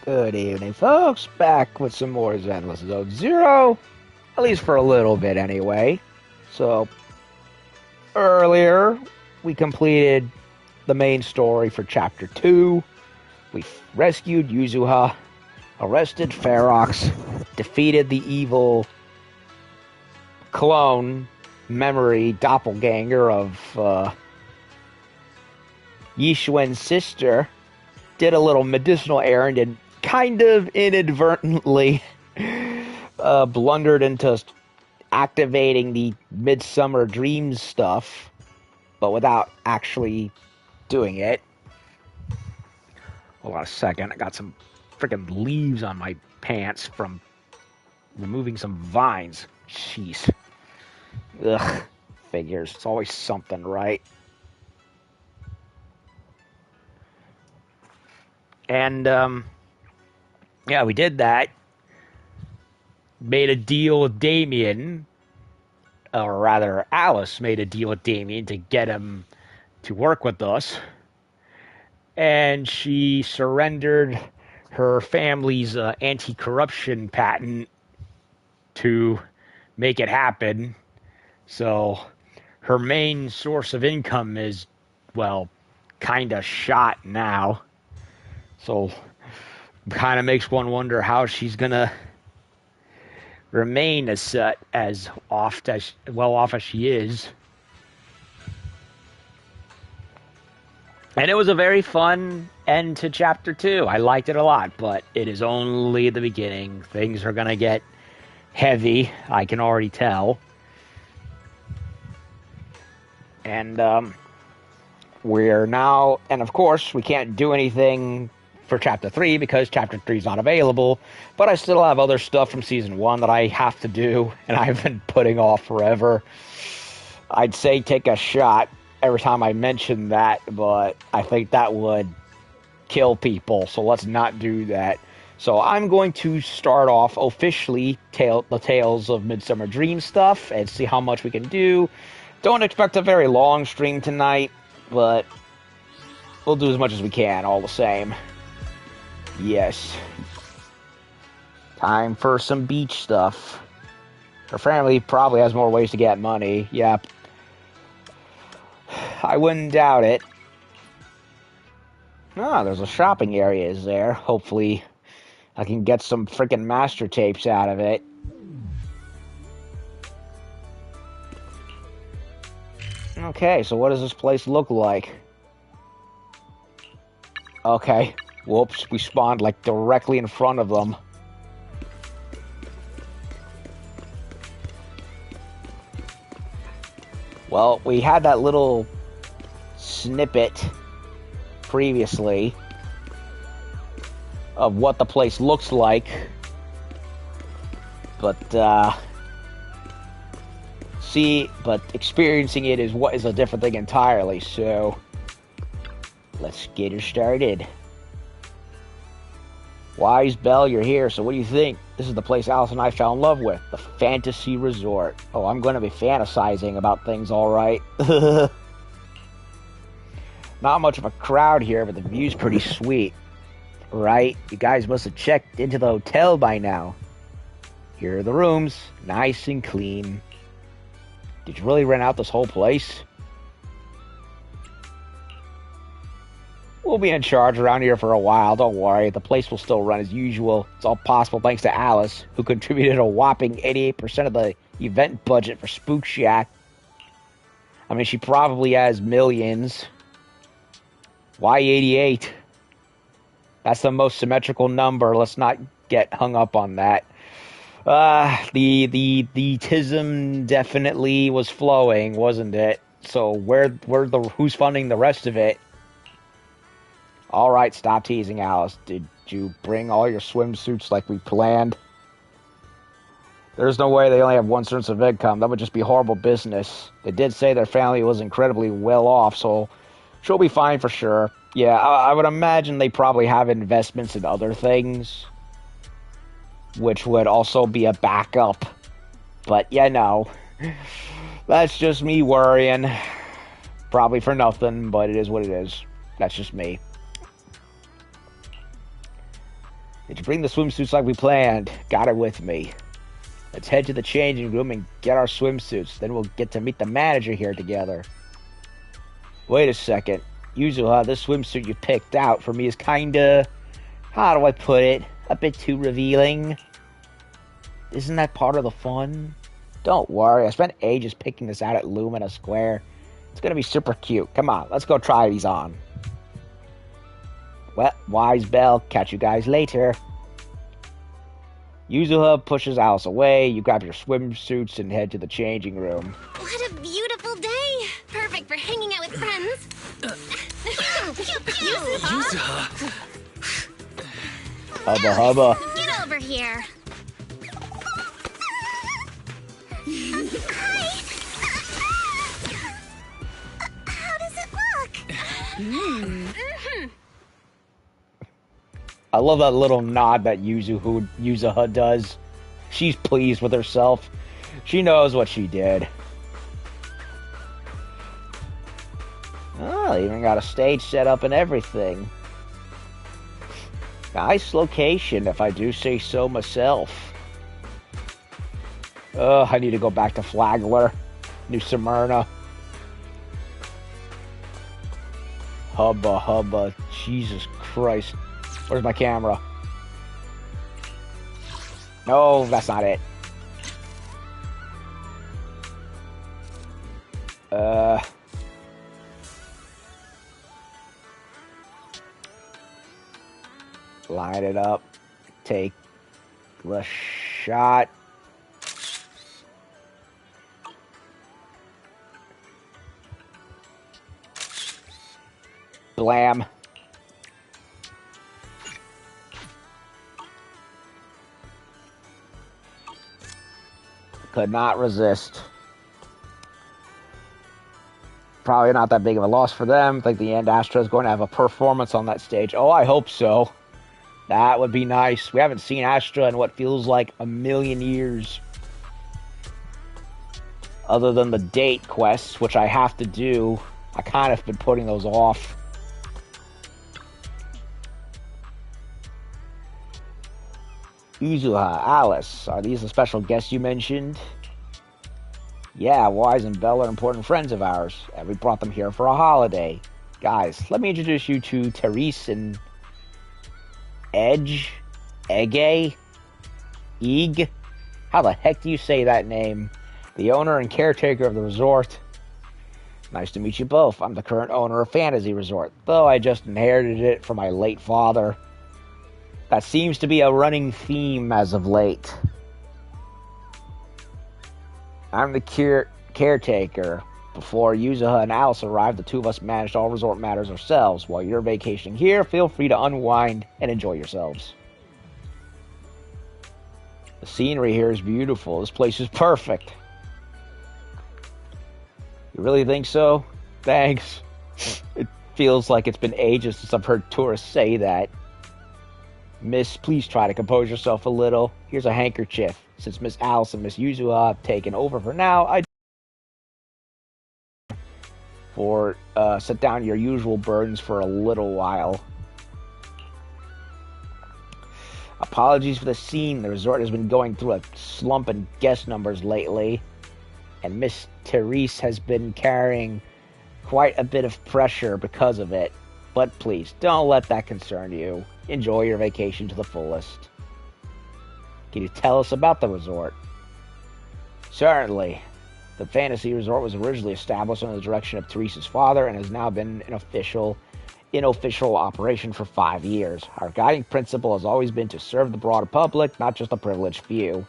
Good evening, folks. Back with some more Zenless Zone Zero. At least for a little bit, anyway. So, earlier, we completed the main story for Chapter 2. We rescued Yuzuha, arrested Ferox, defeated the evil clone, memory, doppelganger of Yishuen's sister, did a little medicinal errand, and kind of inadvertently blundered into activating the Midsummer Dreams stuff, but without actually doing it. Hold on a second, I got some freaking leaves on my pants from removing some vines. Jeez. Ugh. Figures. It's always something, right? And, yeah, we did that. Made a deal with Damien. Or rather, Alice made a deal with Damien to get him to work with us. And she surrendered her family's anti-corruption patent to make it happen. So her main source of income is, well, kind of shot now. So kind of makes one wonder how she's going to remain as well off as she is. And it was a very fun end to Chapter 2. I liked it a lot, but it is only the beginning. Things are going to get heavy, I can already tell. And we're now, and of course, we can't do anything for Chapter 3 because Chapter 3 is not available, but I still have other stuff from Season 1 that I have to do, and I've been putting off forever. I'd say take a shot every time I mention that, but I think that would kill people, so let's not do that. So I'm going to start off officially the Tales of Midsummer Dream stuff and see how much we can do. Don't expect a very long stream tonight, but we'll do as much as we can all the same. Yes. Time for some beach stuff. Her family probably has more ways to get money. Yep. I wouldn't doubt it. Ah, there's a shopping area is there. Hopefully I can get some freaking master tapes out of it. Okay, so what does this place look like? Okay. Whoops, we spawned like directly in front of them. Well, we had that little snippet previously of what the place looks like. But, but experiencing it is a different thing entirely, so let's get her started. Wise Belle, you're here, so what do you think? This is the place Alice and I fell in love with, the Fantasy Resort. Oh, I'm going to be fantasizing about things, alright. Not much of a crowd here, but the view's pretty sweet. Right? You guys must have checked into the hotel by now. Here are the rooms, nice and clean. Did you really rent out this whole place? We'll be in charge around here for a while, don't worry. The place will still run as usual. It's all possible thanks to Alice, who contributed a whopping 88% of the event budget for Spook Shack. I mean, she probably has millions. Why 88? That's the most symmetrical number. Let's not get hung up on that. The tism definitely was flowing, wasn't it? So who's funding the rest of it? Alright, stop teasing, Alice. Did you bring all your swimsuits like we planned? There's no way they only have one source of income. That would just be horrible business. They did say their family was incredibly well off, so she'll be fine for sure. Yeah, I would imagine they probably have investments in other things, which would also be a backup. But, yeah, no. That's just me worrying. Probably for nothing, but it is what it is. That's just me. Did you bring the swimsuits like we planned? Got it with me. Let's head to the changing room and get our swimsuits. Then we'll get to meet the manager here together. Wait a second. Yuzuha, this swimsuit you picked out for me is kinda... How do I put it? A bit too revealing. Isn't that part of the fun? Don't worry, I spent ages picking this out at Lumina Square. It's gonna be super cute. Come on, let's go try these on. Well, wise bell. Catch you guys later. Yuzuha pushes Alice away. You grab your swimsuits and head to the changing room. What a beautiful day! Perfect for hanging out with friends. Yuzuha! Hubba hubba. Get over here. Hi. How does it look? I love that little nod that Yuzuha does. She's pleased with herself. She knows what she did. Oh, even got a stage set up and everything. Nice location, if I do say so myself. I need to go back to Flagler, New Smyrna. Hubba hubba, Jesus Christ. Where's my camera? No, that's not it. Line it up. Take the shot. Blam. Could not resist. Probably not that big of a loss for them. I think the end Astra is going to have a performance on that stage. Oh, I hope so. That would be nice. We haven't seen Astra in what feels like a million years. Other than the date quests, which I have to do. I kind of been putting those off. Yuzuha, Alice, are these the special guests you mentioned? Yeah, Wise and Belle are important friends of ours, and we brought them here for a holiday. Guys, let me introduce you to Therese and Ege? Eeg? How the heck do you say that name? The owner and caretaker of the resort. Nice to meet you both. I'm the current owner of Fantasy Resort, though I just inherited it from my late father. That seems to be a running theme as of late. I'm the caretaker. Before Yuzuha and Alice arrived, the two of us managed all resort matters ourselves. While you're vacationing here, feel free to unwind and enjoy yourselves. The scenery here is beautiful. This place is perfect. You really think so? Thanks. It feels like it's been ages since I've heard tourists say that. Miss, please try to compose yourself a little. Here's a handkerchief. Since Miss Alice and Miss Yuzuha have taken over for now, set down your usual burdens for a little while. Apologies for the scene. The resort has been going through a slump in guest numbers lately, and Miss Therese has been carrying quite a bit of pressure because of it. But please, don't let that concern you. Enjoy your vacation to the fullest. Can you tell us about the resort? Certainly. The Fantasy Resort was originally established under the direction of Therese's father and has now been in official operation for 5 years. Our guiding principle has always been to serve the broader public, not just a privileged few.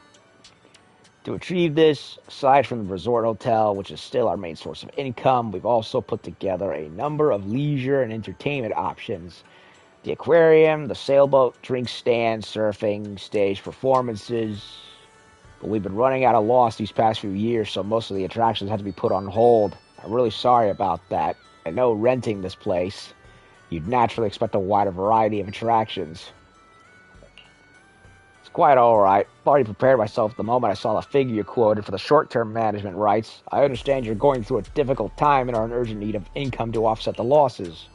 To achieve this, aside from the resort hotel, which is still our main source of income, we've also put together a number of leisure and entertainment options. The aquarium, the sailboat, drink stand, surfing, stage performances. But we've been running out of loss these past few years, so most of the attractions had to be put on hold. I'm really sorry about that. I know renting this place, you'd naturally expect a wider variety of attractions. It's quite alright. I've already prepared myself the moment I saw the figure you quoted for the short-term management rights. I understand you're going through a difficult time and are in urgent need of income to offset the losses.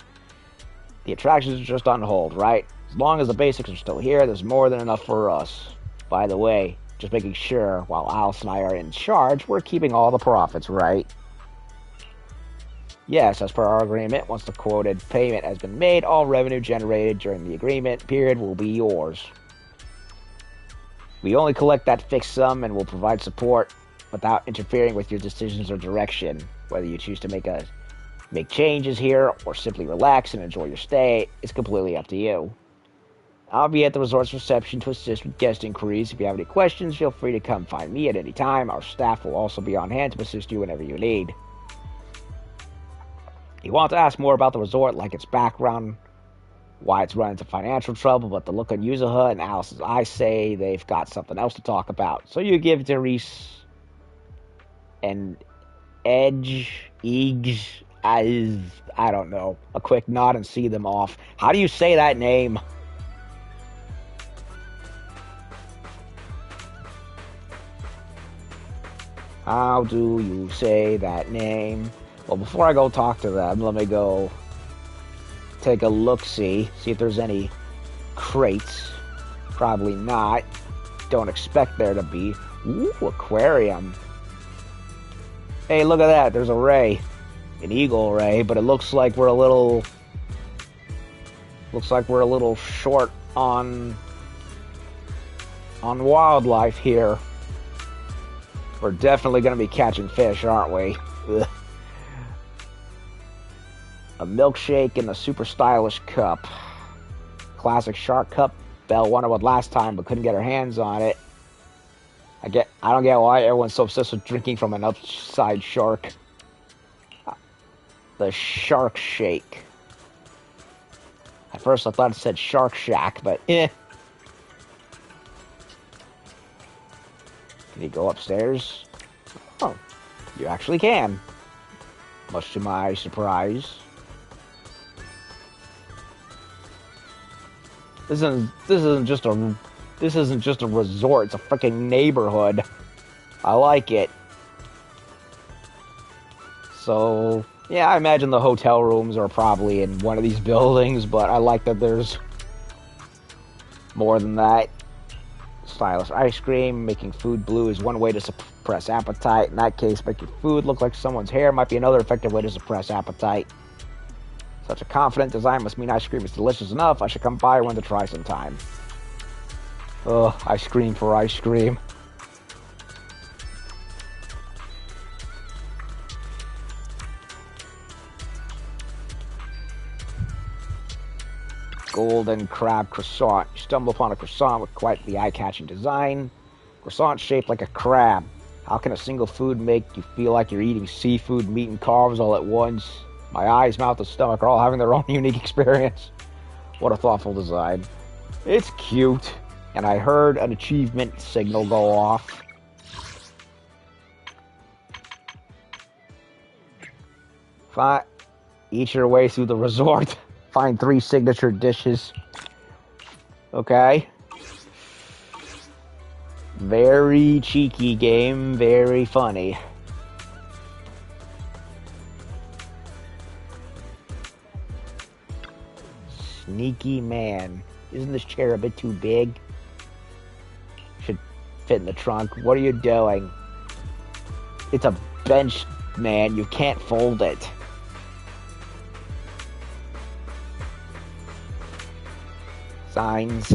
The attractions are just on hold, right? As long as the basics are still here, there's more than enough for us. By the way, just making sure, while Alice and I are in charge, we're keeping all the profits, right? Yes, as per our agreement, once the quoted payment has been made, all revenue generated during the agreement period will be yours. We only collect that fixed sum and will provide support without interfering with your decisions or direction. Whether you choose to make changes here or simply relax and enjoy your stay, it's completely up to you. I'll be at the resort's reception to assist with guest inquiries. If you have any questions, feel free to come find me at any time. Our staff will also be on hand to assist you whenever you need. You want to ask more about the resort, like its background, why it's run into financial trouble, but the look on Yuzuha and Alice's eyes say they've got something else to talk about. So you give Derice an I don't know, a quick nod and see them off. How do you say that name? How do you say that name? Well, before I go talk to them, let me go take a look-see, see if there's any crates. Probably not. Don't expect there to be. Ooh, aquarium. Hey, look at that. There's a ray. An eagle ray, but it looks like we're a little short on wildlife here. We're definitely going to be catching fish, aren't we? Ugh. A milkshake in a super stylish cup. Classic shark cup. Belle wanted one last time, but couldn't get her hands on it. I don't get why everyone's so obsessed with drinking from an upside shark. The Shark Shake. At first I thought it said Shark Shack, but eh. Can you go upstairs? Oh, you actually can. Much to my surprise. This isn't just a resort, it's a freaking neighborhood. I like it. So, yeah, I imagine the hotel rooms are probably in one of these buildings, but I like that there's more than that. Stylish ice cream. Making food blue is one way to suppress appetite. In that case, making food look like someone's hair might be another effective way to suppress appetite. Such a confident design must mean ice cream is delicious enough. I should come by one to try sometime. Ugh, ice cream for ice cream. Golden crab croissant. You stumble upon a croissant with quite the eye-catching design. Croissant shaped like a crab. How can a single food make you feel like you're eating seafood, meat, and carbs all at once? My eyes, mouth, and stomach are all having their own unique experience. What a thoughtful design. It's cute. And I heard an achievement signal go off. Fine. Eat your way through the resort. Find 3 signature dishes. Okay. Very cheeky game, very funny. Sneaky man. Isn't this chair a bit too big? Should fit in the trunk. What are you doing? It's a bench, man. You can't fold it. Signs.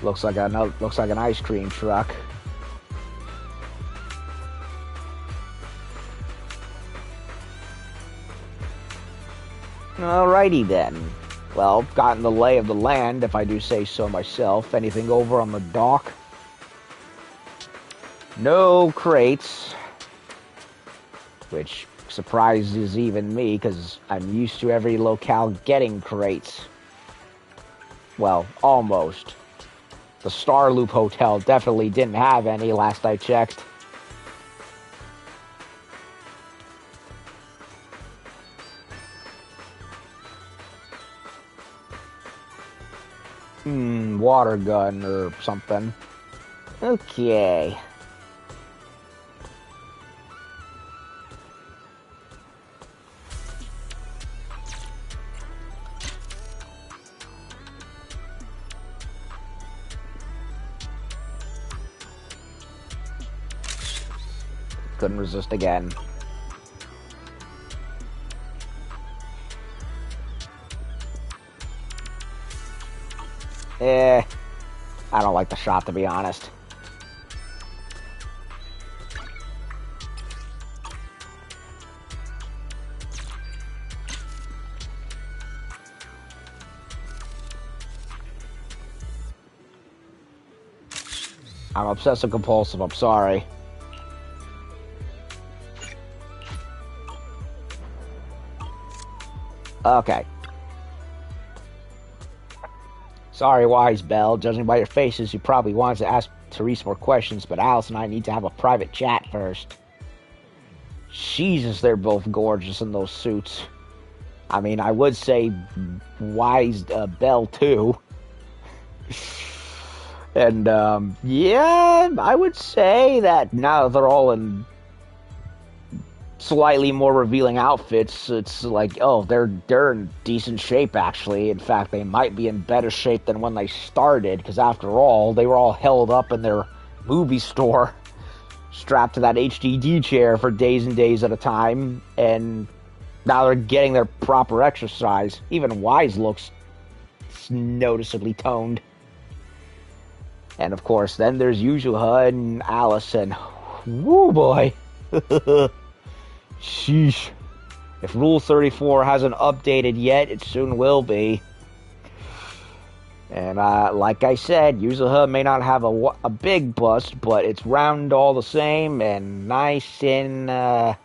Looks like an ice cream truck. Alrighty then. Well, gotten the lay of the land, if I do say so myself. Anything over on the dock? No crates. Which surprises even me, because I'm used to every locale getting crates. Well, almost. The Star Loop Hotel definitely didn't have any last I checked. Water gun or something. Okay. couldn't resist again. I don't like the shot, to be honest. I'm obsessive compulsive, I'm sorry. Okay. Sorry, Wise Belle. Judging by your faces, you probably wanted to ask Therese more questions, but Alice and I need to have a private chat first. Jesus, they're both gorgeous in those suits. I mean, I would say Wise Belle, too. And, yeah, I would say that now they're all in slightly more revealing outfits, it's like, oh, they're in decent shape, actually. In fact, they might be in better shape than when they started, because after all, they were all held up in their movie store, strapped to that HDD chair for days and days at a time, and now they're getting their proper exercise. Even Wise looks noticeably toned. And of course, then there's Yuzuha and Alice, and woo boy. Sheesh. If Rule 34 hasn't updated yet, it soon will be. And like I said, Yuzuha may not have a big bust, but it's round all the same and nice and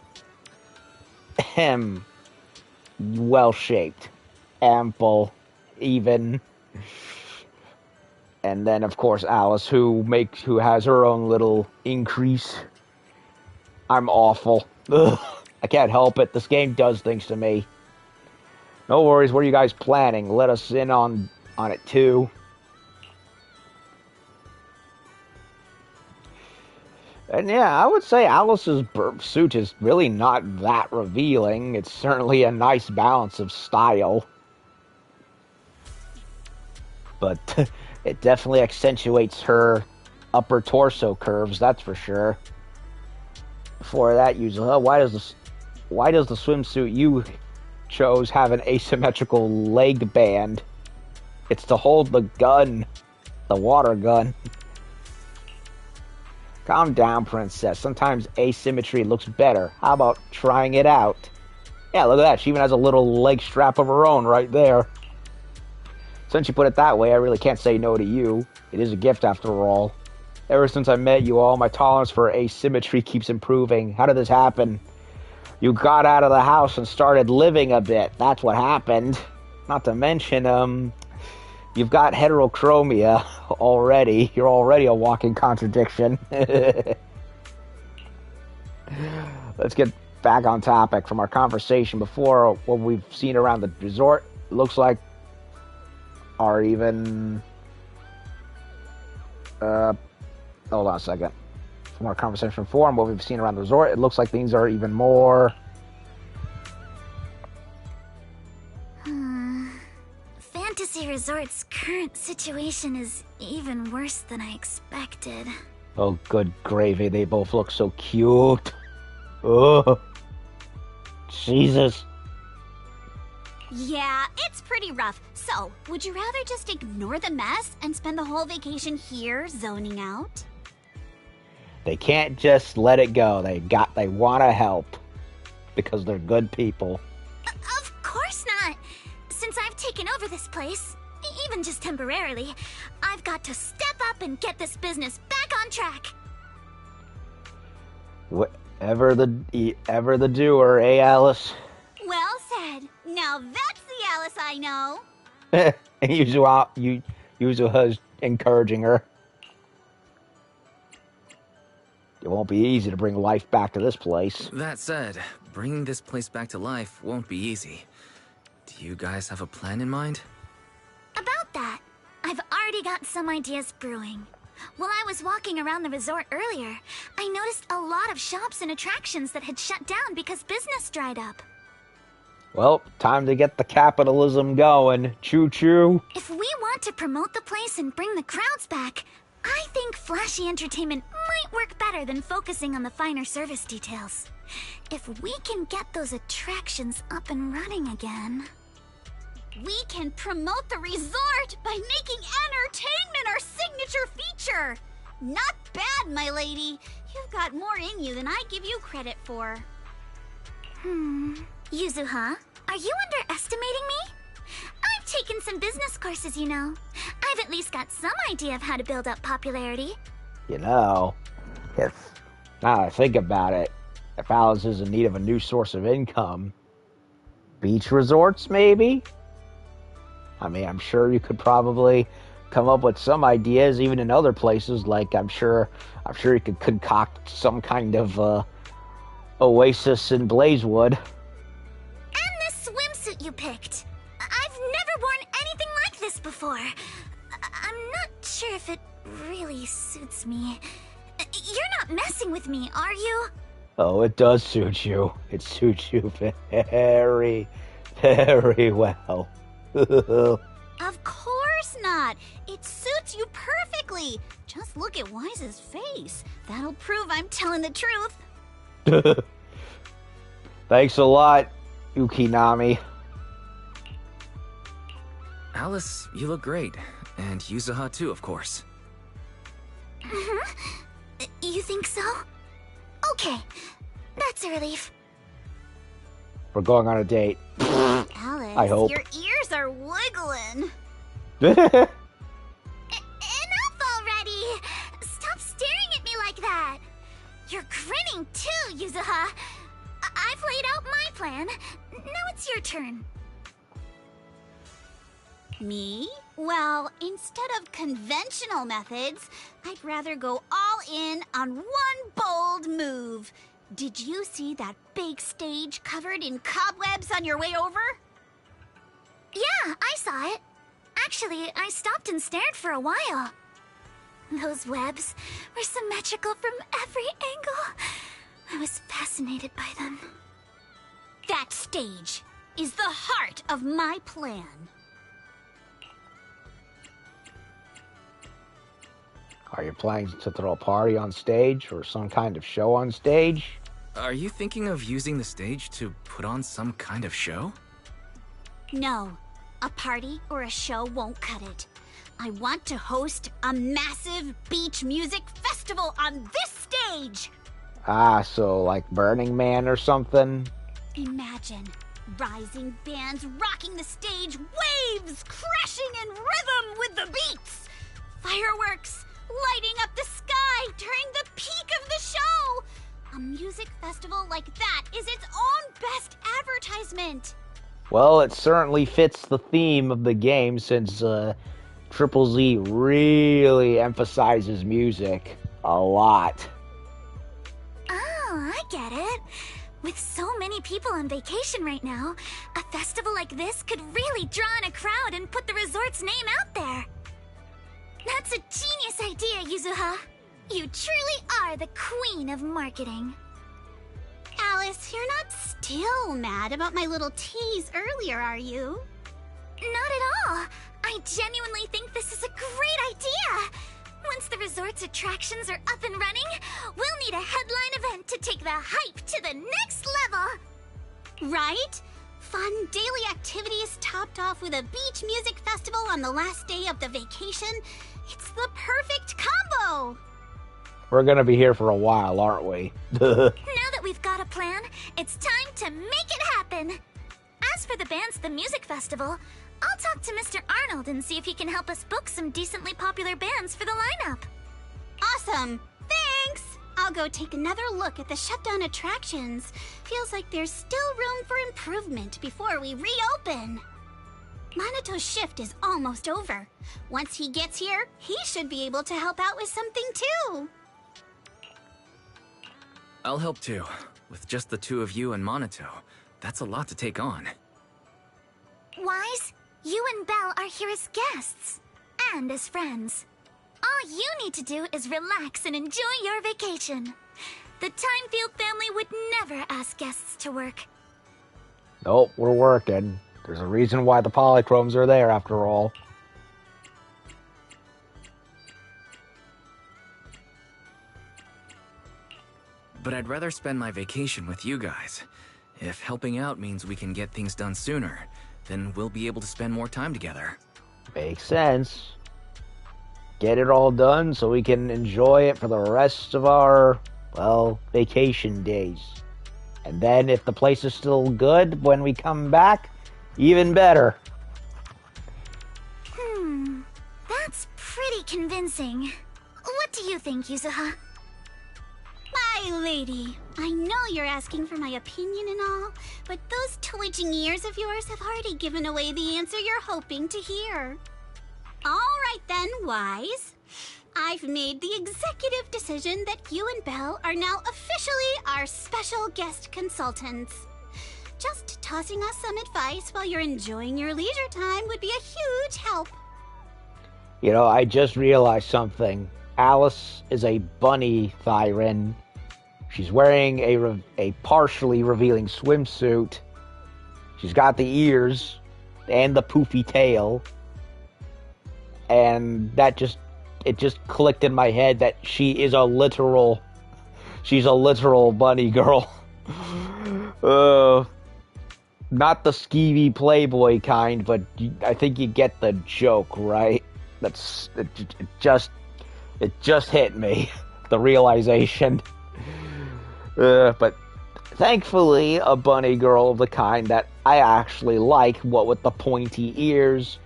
well-shaped. Ample. Even. And then, of course, Alice, who has her own little increase. I'm awful. Ugh. I can't help it. This game does things to me. No worries. What are you guys planning? Let us in on it, too. And yeah, I would say Alice's suit is really not that revealing. It's certainly a nice balance of style. But it definitely accentuates her upper torso curves, that's for sure. Before that, Yuzuha, why does the swimsuit you chose have an asymmetrical leg band? It's to hold the gun, the water gun. Calm down, princess. Sometimes asymmetry looks better. How about trying it out? Yeah, look at that. She even has a little leg strap of her own right there. Since you put it that way, I really can't say no to you. It is a gift after all. Ever since I met you all, my tolerance for asymmetry keeps improving. How did this happen? You got out of the house and started living a bit. That's what happened. Not to mention, you've got heterochromia already. You're already a walking contradiction. Let's get back on topic from our conversation before. What we've seen around the resort looks like are even... hold on a second. From our conversation before and what we've seen around the resort, it looks like things are even more... Fantasy Resort's current situation is even worse than I expected. Oh, good gravy. They both look so cute. Oh, Jesus. Yeah, it's pretty rough. So, would you rather just ignore the mess and spend the whole vacation here zoning out? They can't just let it go. They want to help. Because they're good people. Of course not! Since I've taken over this place, even just temporarily, I've got to step up and get this business back on track. Whatever the doer, eh, Alice? Well said. Now that's the Alice I know. Yuzuha's encouraging her. It won't be easy to bring life back to this place. That said, bringing this place back to life won't be easy. Do you guys have a plan in mind? About that, I've already got some ideas brewing. While I was walking around the resort earlier, I noticed a lot of shops and attractions that had shut down because business dried up. Well, time to get the capitalism going. Choo-choo. If we want to promote the place and bring the crowds back, I think flashy entertainment might work better than focusing on the finer service details. If we can get those attractions up and running again... We can promote the resort by making entertainment our signature feature! Not bad, my lady. You've got more in you than I give you credit for. Yuzuha, are you underestimating me? I've taken some business courses, you know. I've at least got some idea of how to build up popularity. You know, if now that I think about it, if Alice is in need of a new source of income, beach resorts maybe? I mean, I'm sure you could probably come up with some ideas even in other places. Like I'm sure you could concoct some kind of oasis in Blazewood. And this swimsuit you picked. I've never worn anything like this before. I'm not sure if it really suits me. You're not messing with me, are you? Oh, it does suit you. It suits you very, very well. Of course not. It suits you perfectly. Just look at Wise's face. That'll prove I'm telling the truth. Thanks a lot, Ukinami. Alice, you look great. And Yuzuha too, of course. You think so? Okay, that's a relief. We're going on a date. Alice, I hope. your ears are wiggling. Enough already! Stop staring at me like that! You're grinning too, Yuzuha. I've laid out my plan. Now it's your turn. Me? Well, instead of conventional methods, I'd rather go all in on one bold move. Did you see that big stage covered in cobwebs on your way over? Yeah, I saw it. Actually, I stopped and stared for a while. Those webs were symmetrical from every angle. I was fascinated by them. That stage is the heart of my plan. Are you planning to throw a party on stage or some kind of show on stage? Are you thinking of using the stage to put on some kind of show? No, a party or a show won't cut it. I want to host a massive beach music festival on this stage! Ah, so like Burning Man or something? Imagine rising bands rocking the stage, waves crashing in rhythm with the beats, fireworks lighting up the sky during the peak of the show. A music festival like that is its own best advertisement. Well, it certainly fits the theme of the game since Triple Z really emphasizes music a lot. Oh, I get it. With so many people on vacation right now, a festival like this could really draw in a crowd and put the resort's name out there. That's a genius idea, Yuzuha. You truly are the queen of marketing. Alice, you're not still mad about my little tease earlier, are you? Not at all. I genuinely think this is a great idea. Once the resort's attractions are up and running, we'll need a headline event to take the hype to the next level. Right? Fun daily activities topped off with a beach music festival on the last day of the vacation. It's the perfect combo! We're gonna be here for a while, aren't we? Now that we've got a plan, it's time to make it happen. As for the bands at the music festival, I'll talk to Mr. Arnold and see if he can help us book some decently popular bands for the lineup. Awesome! Thanks! I'll go take another look at the shutdown attractions. Feels like there's still room for improvement before we reopen. Maneto's shift is almost over. Once he gets here, he should be able to help out with something too. I'll help too. With just the two of you and Monato, that's a lot to take on. Wise, you and Belle are here as guests and as friends. All you need to do is relax and enjoy your vacation. The Timefield family would never ask guests to work. Nope, we're working. There's a reason why the polychromes are there, after all. but I'd rather spend my vacation with you guys. If helping out means we can get things done sooner, then we'll be able to spend more time together. Makes sense. Get it all done so we can enjoy it for the rest of our, well, vacation days. And then if the place is still good when we come back, even better. That's pretty convincing. What do you think, Yuzuha? My lady, I know you're asking for my opinion and all, but those twitching ears of yours have already given away the answer you're hoping to hear. All right then, Wise. I've made the executive decision that you and Belle are now officially our special guest consultants. Just tossing us some advice while you're enjoying your leisure time would be a huge help. You know, I just realized something. Alice is a bunny Thyren. She's wearing a partially revealing swimsuit. She's got the ears and the poofy tail. And it just clicked in my head that she's a literal bunny girl. Not the skeevy playboy kind, but I think you get the joke, right? It just hit me, the realization. But thankfully, a bunny girl of the kind that I actually like, what with the pointy ears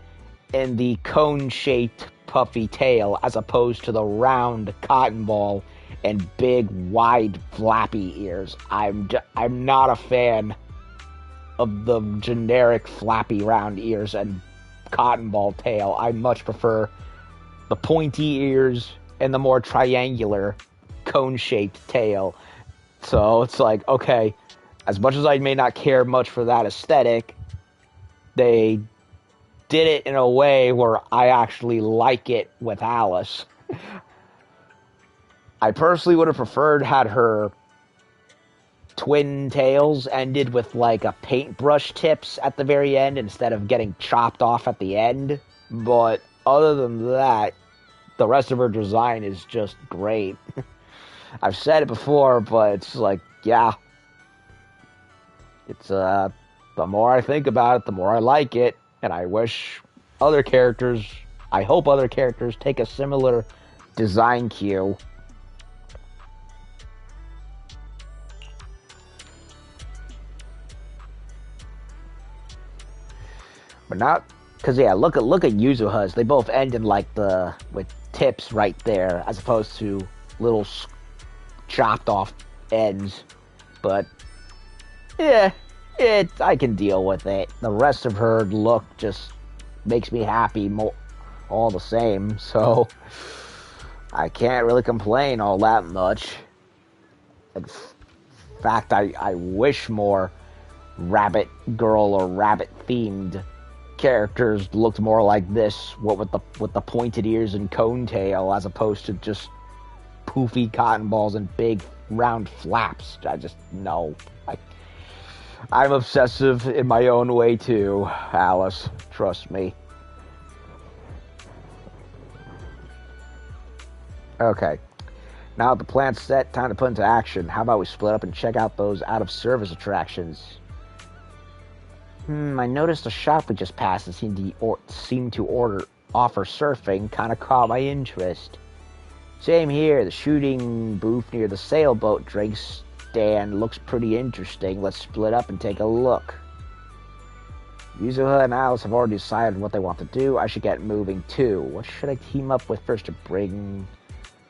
and the cone-shaped puffy tail, as opposed to the round cotton ball and big, wide, flappy ears. I'm not a fan of the generic flappy round ears and cotton ball tail. I much prefer the pointy ears and the more triangular cone-shaped tail. So it's like, okay, as much as I may not care much for that aesthetic, they did it in a way where I actually like it with Alice. I personally would have preferred had her twin tails ended with like a paintbrush tips at the very end instead of getting chopped off at the end. But other than that, the rest of her design is just great. I've said it before, but it's like, yeah. It's, the more I think about it, the more I like it. And I hope other characters take a similar design cue. But not, because yeah, look at Yuzuha's. They both end in like with tips right there, as opposed to little chopped off ends. But yeah, I can deal with it. The rest of her look just makes me happy all the same. So I can't really complain all that much. In fact, I wish more rabbit girl or rabbit themed characters looked more like this, what with the pointed ears and cone tail, as opposed to just poofy cotton balls and big round flaps. I'm obsessive in my own way too, Alice. Trust me. Okay. Now that the plan's set, time to put into action. How about we split up and check out those out-of-service attractions? I noticed a shop we just passed that seemed to offer surfing. Kind of caught my interest. Same here. The shooting booth near the sailboat drinks stand looks pretty interesting. Let's split up and take a look. Yuzuha and Alice have already decided what they want to do. I should get moving too. What should I team up with first to bring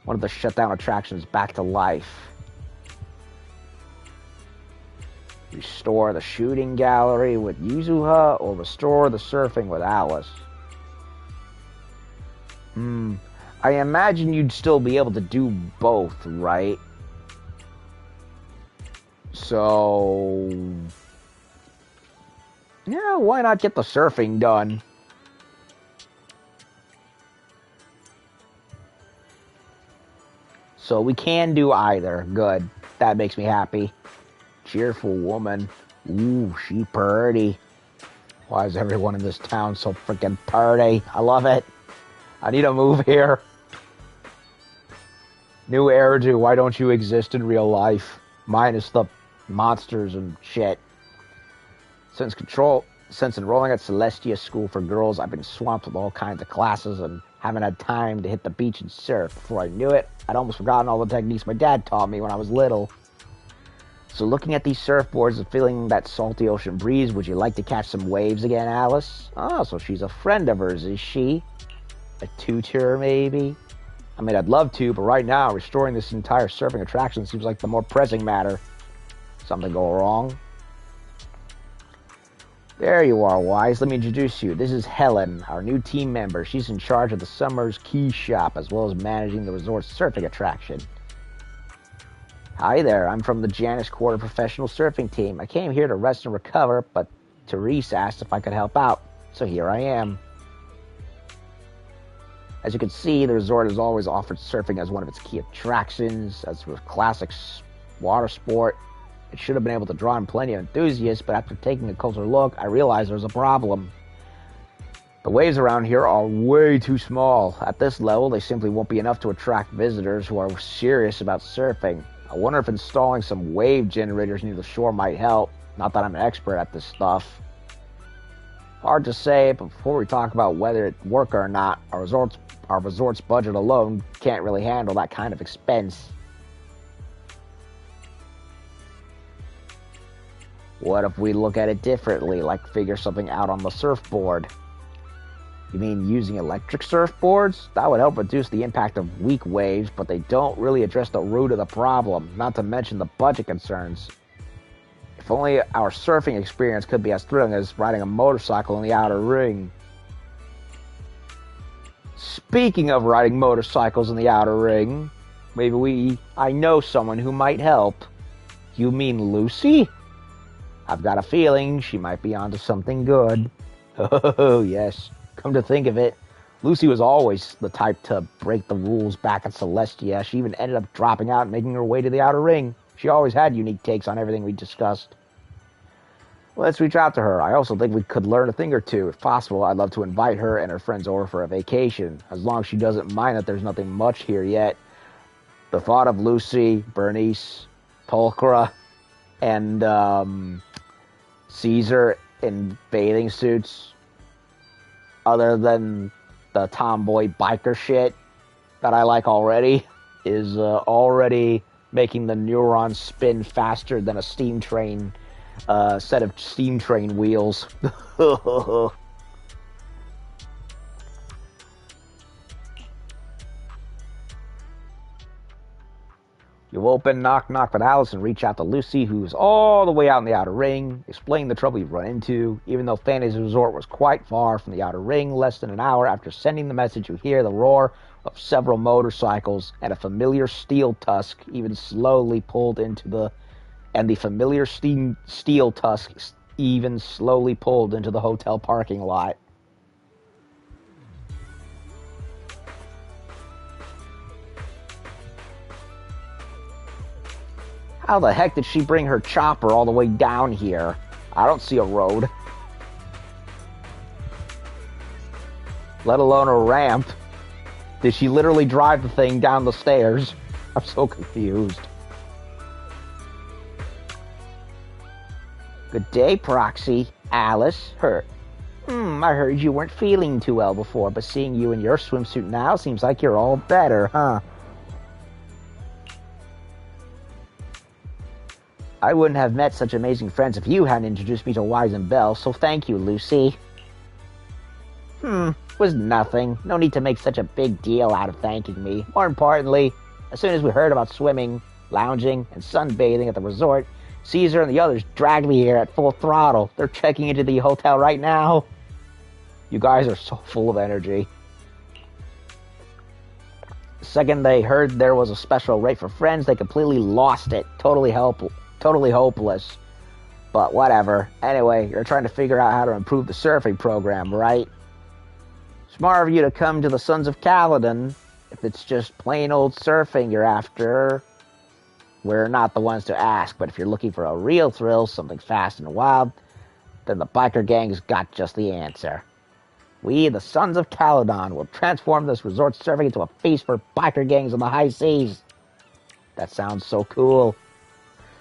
one of the shutdown attractions back to life? Restore the shooting gallery with Yuzuha or restore the surfing with Alice? I imagine you'd still be able to do both, right? So yeah, why not get the surfing done? So we can do either. Good. That makes me happy. Cheerful woman. Ooh, she purty. Why is everyone in this town so freaking purty? I love it. I need to move here. New hairdo, why don't you exist in real life? Minus the monsters and shit. Since enrolling at Celestia School for Girls, I've been swamped with all kinds of classes and haven't had time to hit the beach and surf. Before I knew it, I'd almost forgotten all the techniques my dad taught me when I was little. So looking at these surfboards and feeling that salty ocean breeze, would you like to catch some waves again, Alice? Oh, so she's a friend of hers, is she? A tutor, maybe? I mean, I'd love to, but right now, restoring this entire surfing attraction seems like the more pressing matter. Something go wrong? There you are, Wise. Let me introduce you. This is Helen, our new team member. She's in charge of the Summer's Key Shop, as well as managing the resort's surfing attraction. Hi there, I'm from the Janus Quarter Professional Surfing Team. I came here to rest and recover, but Therese asked if I could help out, so here I am. As you can see, the resort has always offered surfing as one of its key attractions, as a classic water sport. It should have been able to draw in plenty of enthusiasts, but after taking a closer look, I realized there was a problem. The waves around here are way too small. At this level, they simply won't be enough to attract visitors who are serious about surfing. I wonder if installing some wave generators near the shore might help. Not that I'm an expert at this stuff. Hard to say, but before we talk about whether it work or not, our resort's budget alone can't really handle that kind of expense. What if we look at it differently, like figure something out on the surfboard? You mean using electric surfboards? That would help reduce the impact of weak waves, but they don't really address the root of the problem, not to mention the budget concerns. If only our surfing experience could be as thrilling as riding a motorcycle in the outer ring. Speaking of riding motorcycles in the outer ring, I know someone who might help. You mean Lucy? I've got a feeling she might be onto something good. Oh, yes. Come to think of it, Lucy was always the type to break the rules back at Celestia. She even ended up dropping out and making her way to the outer ring. She always had unique takes on everything we discussed. Let's reach out to her. I also think we could learn a thing or two. If possible, I'd love to invite her and her friends over for a vacation, as long as she doesn't mind that there's nothing much here yet. The thought of Lucy, Bernice, Pulchra, and Caesar in bathing suits, other than the tomboy biker shit that I like already, is already making the neurons spin faster than a steam train set of steam train wheels. You open Knock Knock with Alice and reach out to Lucy, who's all the way out in the outer ring, explain the trouble you've run into. Even though Fantasy Resort was quite far from the outer ring, less than an hour after sending the message, you hear the roar of several motorcycles and a familiar steel tusk even slowly pulled into the hotel parking lot. How the heck did she bring her chopper all the way down here? I don't see a road. Let alone a ramp. Did she literally drive the thing down the stairs? I'm so confused. Good day, Proxy. Alice. I heard you weren't feeling too well before, but seeing you in your swimsuit now seems like you're all better, huh? I wouldn't have met such amazing friends if you hadn't introduced me to Wise and Belle, so thank you, Lucy. Was nothing. No need to make such a big deal out of thanking me. More importantly, as soon as we heard about swimming, lounging, and sunbathing at the resort, Caesar and the others dragged me here at full throttle. They're checking into the hotel right now. You guys are so full of energy. The second they heard there was a special rate for friends, they completely lost it. Totally hopeless. But whatever. Anyway, you're trying to figure out how to improve the surfing program, right? Smart of you to come to the Sons of Caledon. If it's just plain old surfing you're after, we're not the ones to ask. But if you're looking for a real thrill, something fast and wild, then the biker gang's got just the answer. We, the Sons of Caledon, will transform this resort surfing into a feast for biker gangs on the high seas. That sounds so cool.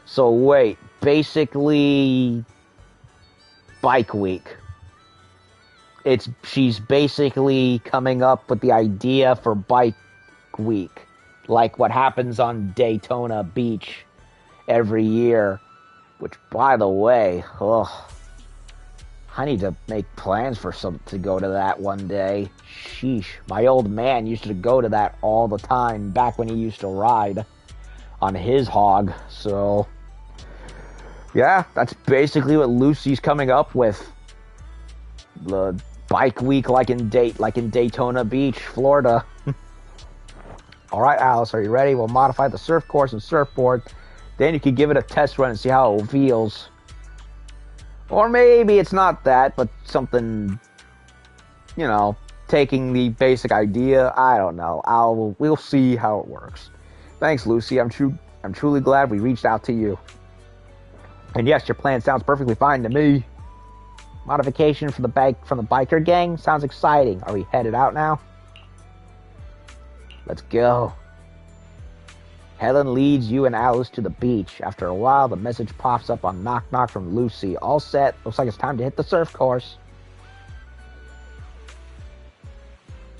So wait, basically Bike Week. She's basically coming up with the idea for Bike Week, like what happens on Daytona Beach every year. Which, by the way, I need to make plans to go to that one day. Sheesh, my old man used to go to that all the time back when he used to ride on his hog. So, yeah, that's basically what Lucy's coming up with. The Bike Week, like in Daytona Beach, Florida. All right, Alice, are you ready? We'll modify the surf course and surfboard. Then you can give it a test run and see how it feels. Or maybe it's not that, but something, taking the basic idea. I don't know. We'll see how it works. Thanks, Lucy. I'm truly glad we reached out to you. And yes, your plan sounds perfectly fine to me. Modification from the biker gang sounds exciting. Are we headed out now? Let's go. Helen leads you and Alice to the beach. After a while, the message pops up on Knock Knock from Lucy. All set. Looks like it's time to hit the surf course.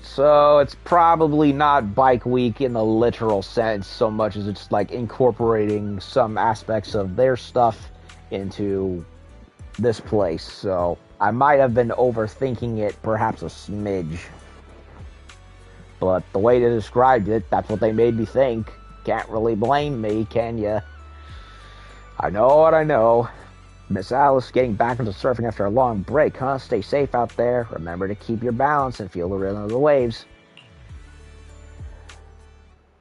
So it's probably not Bike Week in the literal sense so much as it's like incorporating some aspects of their stuff into this place. So I might have been overthinking it perhaps a smidge. But the way they described it, that's what they made me think. Can't really blame me, can ya? I know what I know. Miss Alice getting back into surfing after a long break, huh? Stay safe out there. Remember to keep your balance and feel the rhythm of the waves.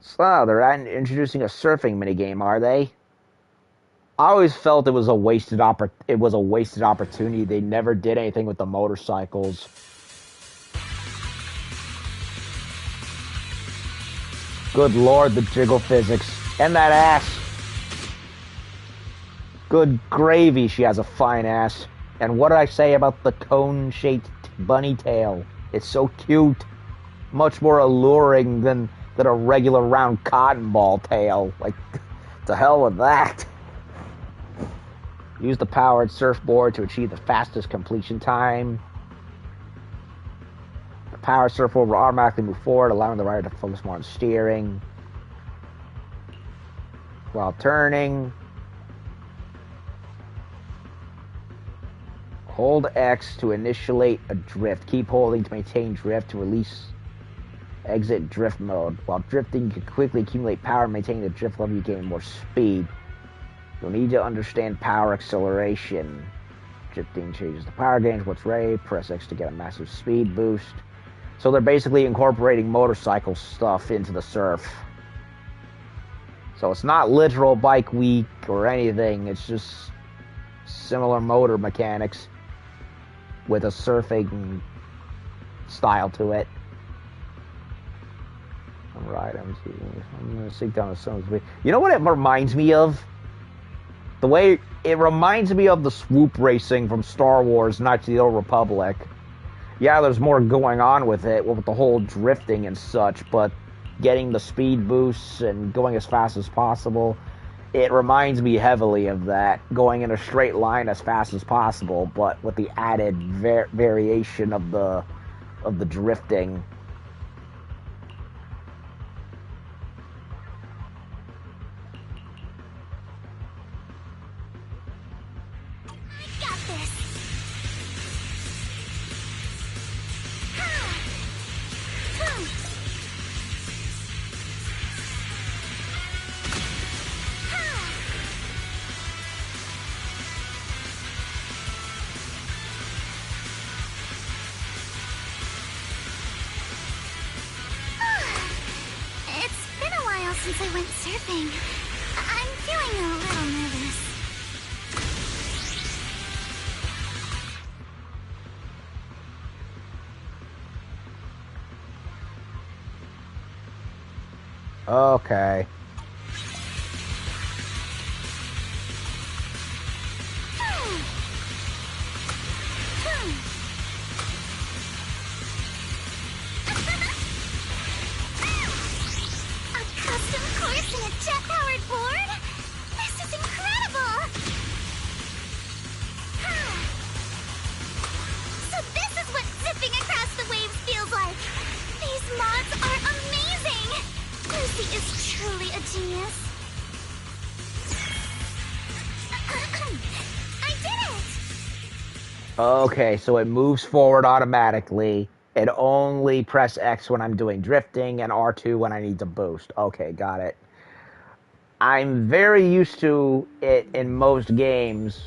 So, they're introducing a surfing minigame, are they? I always felt it was a wasted opportunity. They never did anything with the motorcycles. Good lord, the jiggle physics. And that ass. Good gravy, she has a fine ass. And what did I say about the cone-shaped bunny tail? It's so cute. Much more alluring than a regular round cotton ball tail. Like, to hell with that. Use the powered surfboard to achieve the fastest completion time. The powered surfboard will automatically move forward, allowing the rider to focus more on steering while turning. Hold X to initiate a drift. Keep holding to maintain drift. To release, exit drift mode. While drifting, you can quickly accumulate power and maintain the drift level. You gain more speed. You'll need to understand power acceleration. Drifting changes the power gauge. What's ready? Press X to get a massive speed boost. So they're basically incorporating motorcycle stuff into the surf. So it's not literal Bike Week or anything. It's just similar motor mechanics with a surfing style to it. Alright, I'm going to sink down to some speed. You know what it reminds me of? The way it reminds me of the swoop racing from Star Wars Knights of the Old Republic. Yeah, there's more going on with it, with the whole drifting and such, but getting the speed boosts and going as fast as possible, it reminds me heavily of that, going in a straight line as fast as possible, but with the added variation of the drifting. Since I went surfing, I'm feeling a little nervous. Okay. A custom course in a jet-powered Okay, so it moves forward automatically. It only press X when I'm doing drifting and R2 when I need to boost. Okay, got it. I'm very used to it in most games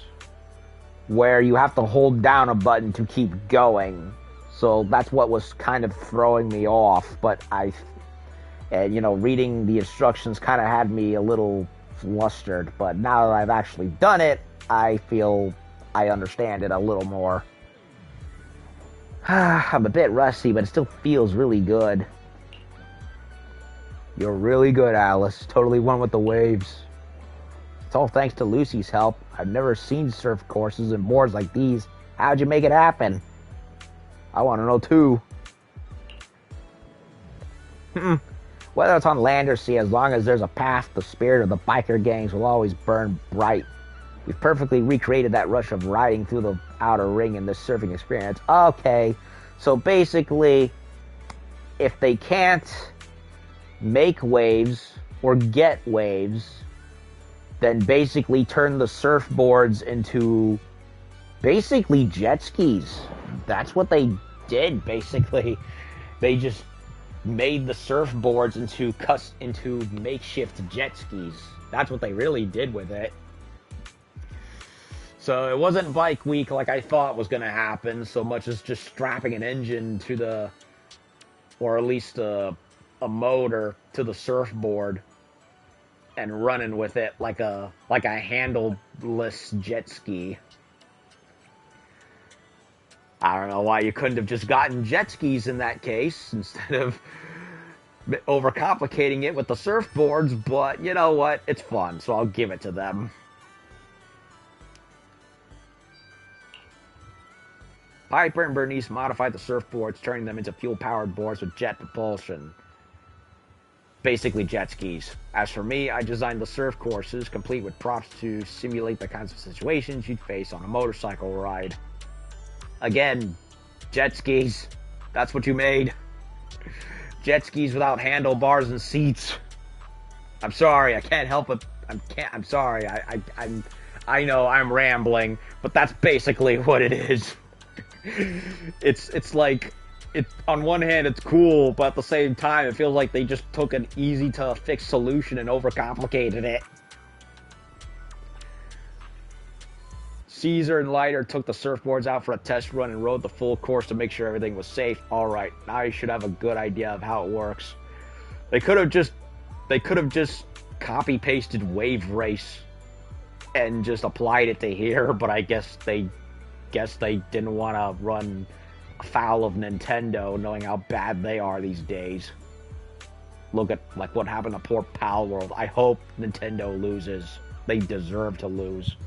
where you have to hold down a button to keep going. So that's what was kind of throwing me off. But reading the instructions kind of had me a little flustered. But now that I've actually done it, I feel I understand it a little more. I'm a bit rusty, but it still feels really good. You're really good, Alice. Totally won with the waves. It's all thanks to Lucy's help. I've never seen surf courses and boards like these. How'd you make it happen? I want to know too. Whether it's on land or sea, as long as there's a path, the spirit of the biker gangs will always burn bright. We've perfectly recreated that rush of riding through the outer ring in this surfing experience. Okay, so basically, if they can't make waves or get waves, then basically turn the surfboards into basically jet skis. That's what they did, basically. They just made the surfboards into makeshift jet skis. That's what they really did with it. So it wasn't bike week like I thought was going to happen, so much as just strapping an engine to the, or at least a motor to the surfboard and running with it like a handleless jet ski. I don't know why you couldn't have just gotten jet skis in that case instead of overcomplicating it with the surfboards, but you know what? It's fun, so I'll give it to them. Piper and Bernice modified the surfboards, turning them into fuel-powered boards with jet propulsion. Basically jet skis. As for me, I designed the surf courses, complete with props to simulate the kinds of situations you'd face on a motorcycle ride. Again, jet skis. That's what you made. Jet skis without handlebars and seats. I'm sorry, I can't help it. I'm sorry. I know I'm rambling, but that's basically what it is. It's like, on one hand it's cool, but at the same time it feels like they just took an easy to fix solution and overcomplicated it. Caesar and Lighter took the surfboards out for a test run and rode the full course to make sure everything was safe. Alright, now you should have a good idea of how it works. They could have just copy pasted Wave Race and just applied it to here, but I guess they didn't want to run afoul of Nintendo, knowing how bad they are these days. Look at like what happened to poor Pal World. I hope Nintendo loses. They deserve to lose.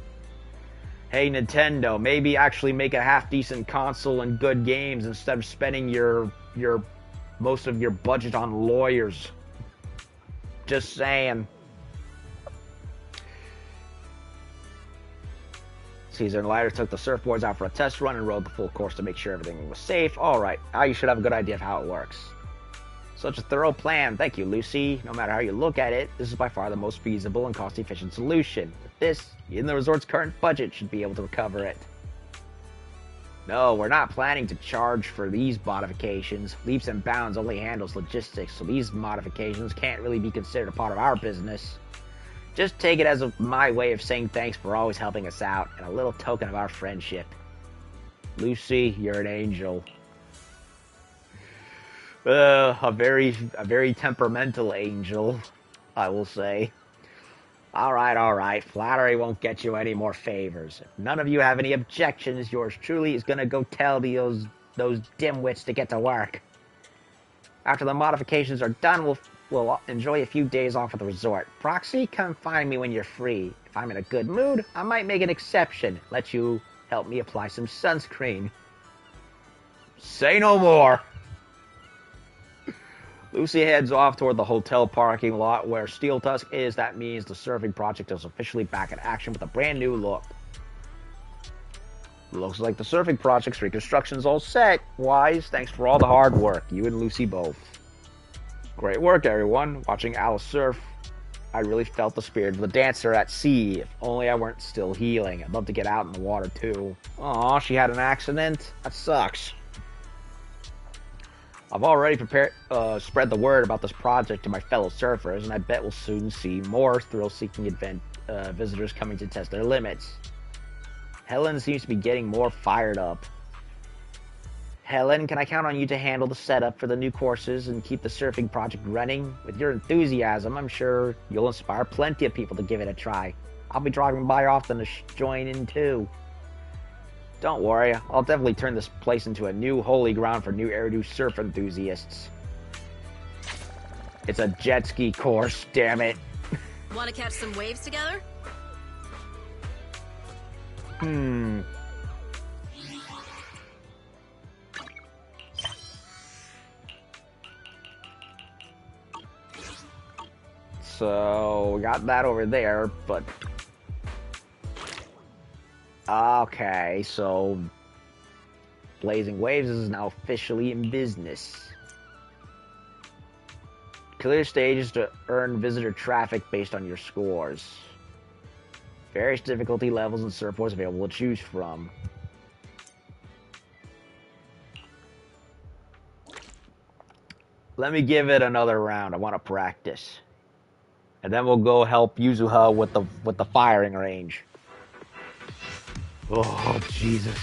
Hey Nintendo, maybe actually make a half-decent console and good games instead of spending your most of your budget on lawyers. Just saying. Caesar and Lighter took the surfboards out for a test run and rode the full course to make sure everything was safe. Alright, now you should have a good idea of how it works. Such a thorough plan. Thank you, Lucy. No matter how you look at it, this is by far the most feasible and cost-efficient solution. With this, even the resort's current budget should be able to recover it. No, we're not planning to charge for these modifications. Leaps and Bounds only handles logistics, so these modifications can't really be considered a part of our business. Just take it as my way of saying thanks for always helping us out, and a little token of our friendship. Lucy, you're an angel. A very temperamental angel, I will say. Alright. Flattery won't get you any more favors. If none of you have any objections, yours truly is gonna go tell those dimwits to get to work. After the modifications are done, we'll enjoy a few days off at the resort. Proxy, come find me when you're free. If I'm in a good mood, I might make an exception. Let you help me apply some sunscreen. Say no more. Lucy heads off toward the hotel parking lot where Steel Tusk is. That means the surfing project is officially back in action with a brand new look. Looks like the surfing project's reconstruction's all set. Wise, thanks for all the hard work. You and Lucy both. Great work, everyone. Watching Alice surf I really felt the spirit of the dancer at sea. If only I weren't still healing. I'd love to get out in the water too. Aw, she had an accident? That sucks. I've already spread the word about this project to my fellow surfers, and I bet we'll soon see more thrill-seeking visitors coming to test their limits. Helen seems to be getting more fired up. Helen, can I count on you to handle the setup for the new courses and keep the surfing project running? With your enthusiasm, I'm sure you'll inspire plenty of people to give it a try. I'll be driving by often to join in too. Don't worry, I'll definitely turn this place into a new holy ground for new Eridu surf enthusiasts. It's a jet ski course, damn it. Want to catch some waves together? So, we got that over there, but... Okay, so... Blazing Waves is now officially in business. Clear stages to earn visitor traffic based on your scores. Various difficulty levels and surfboards available to choose from. Let me give it another round. I want to practice. And then we'll go help Yuzuha with the firing range. Oh, Jesus.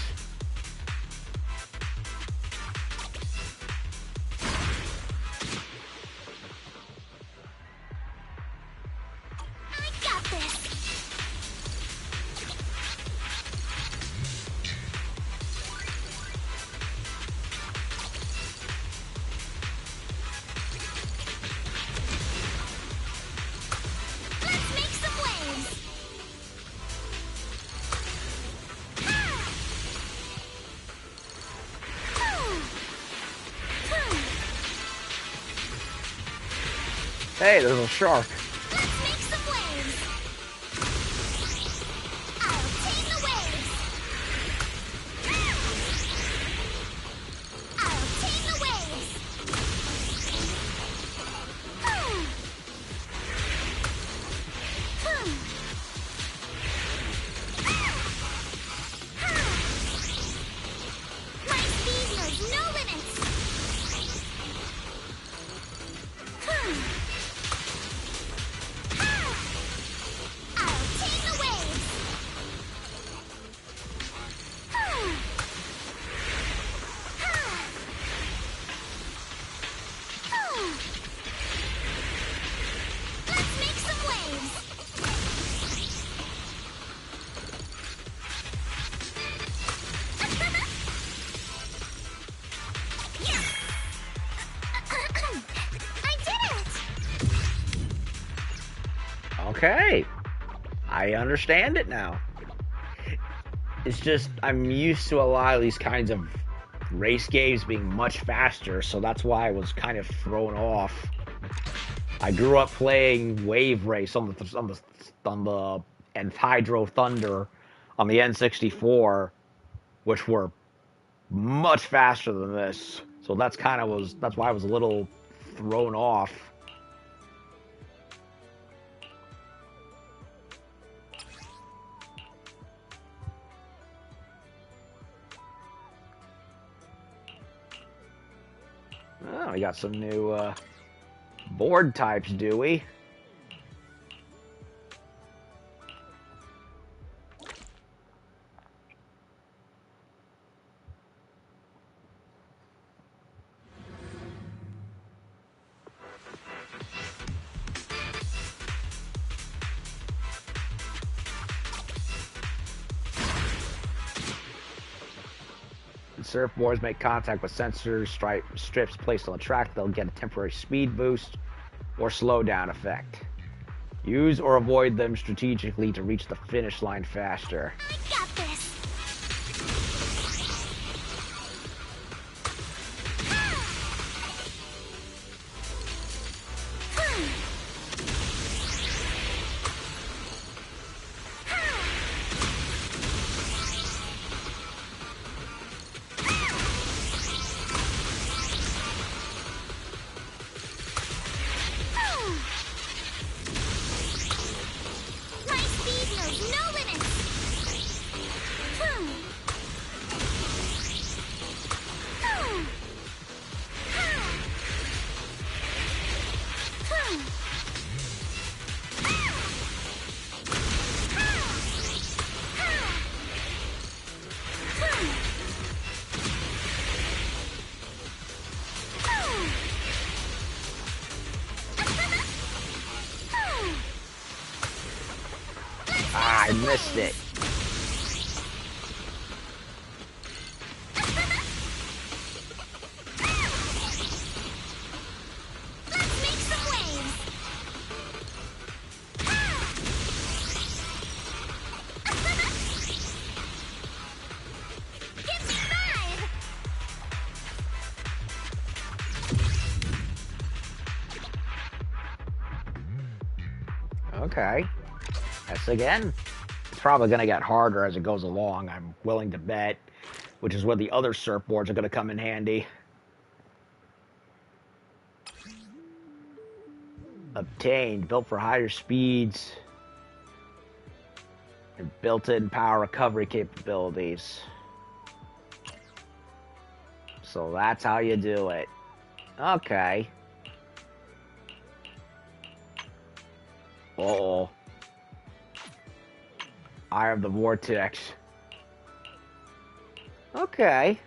I got this. Let's make some waves. Hey, there's a shark. Let's make some waves. I'll tame the waves. I'll tame the waves. My speed knows no limits. I'll tame the waves. Let's make some waves. Yeah. I did it. Okay. I understand it now. It's just, I'm used to a lot of these kinds of race games being much faster, so that's why I was kind of thrown off. I grew up playing Wave Race on the Hydro Thunder on the N64, which were much faster than this. So that's why I was a little thrown off. Oh, we got some new board types, do we? Surfboards make contact with sensors, strips placed on the track. They'll get a temporary speed boost or slowdown effect. Use or avoid them strategically to reach the finish line faster. I got this. missed it. Let's make some waves. Give me 5. Okay. That's again. It's probably going to get harder as it goes along, I'm willing to bet, which is where the other surfboards are going to come in handy. Obtained, built for higher speeds, and built-in power recovery capabilities. So that's how you do it. Okay. Uh-oh. Eye of the Vortex. Okay.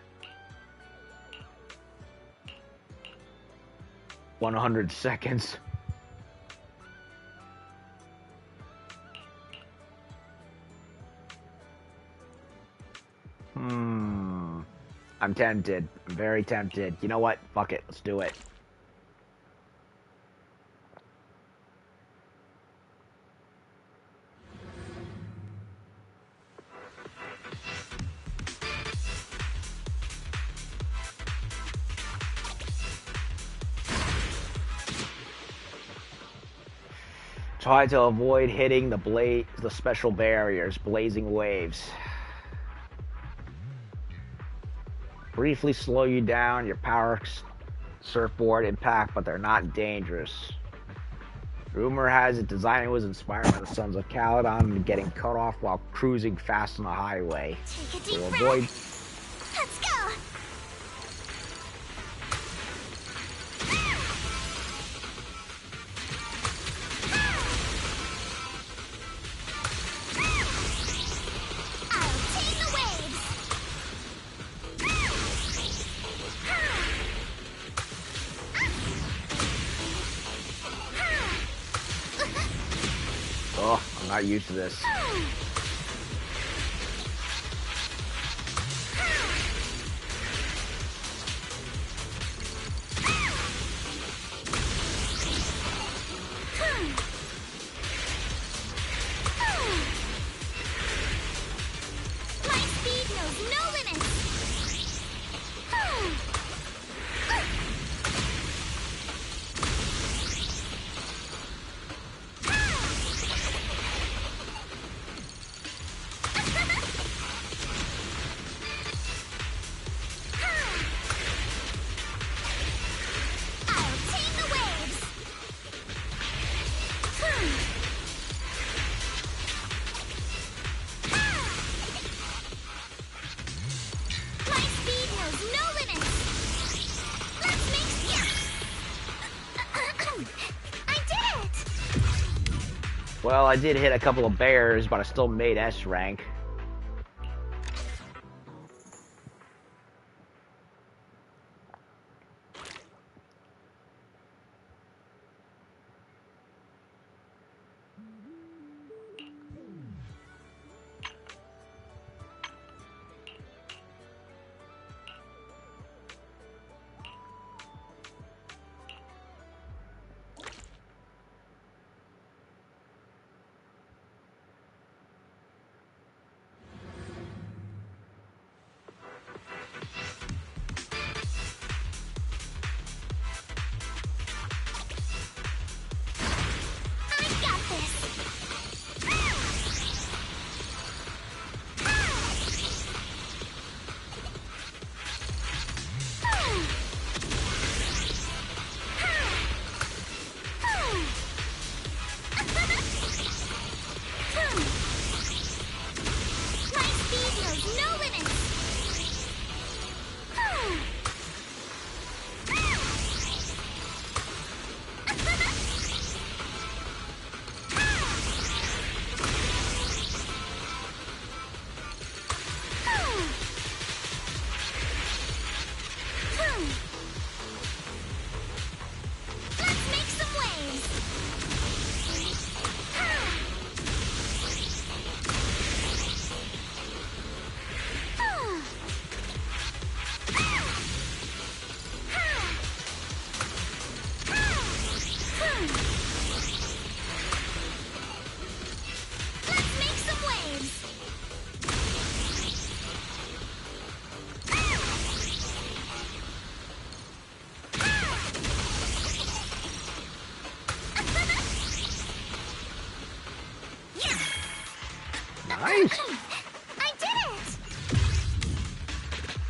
100 seconds. I'm tempted. I'm very tempted. You know what? Fuck it. Let's do it. Try to avoid hitting the special barriers, blazing waves. Briefly slow you down, your power surfboard impact, but they're not dangerous. Rumor has it designing was inspired by the sons of Caledon and getting cut off while cruising fast on the highway. Take a deep To breath. avoid Let's go. I'll tame the waves. Oh, I'm not used to this. My speed knows no limits. I'll tame the waves. My speed knows no limits. Let's make I did it. Well, I did hit a couple of bears, but I still made S rank.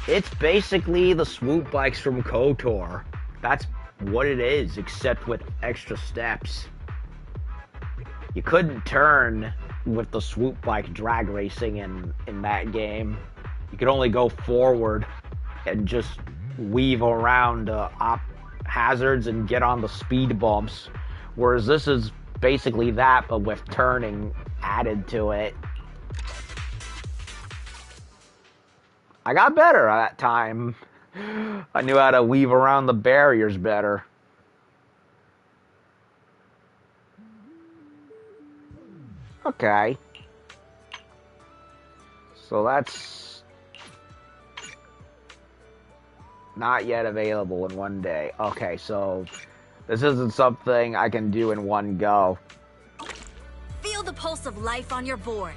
It's basically the swoop bikes from KOTOR. That's what it is, except with extra steps. You couldn't turn with the swoop bike drag racing in that game. You could only go forward and just weave around hazards and get on the speed bumps. Whereas this is basically that, but with turning added to it. I got better at that time. I knew how to weave around the barriers better. Okay. So that's not yet available in one day. Okay, so this isn't something I can do in one go. Feel the pulse of life on your board.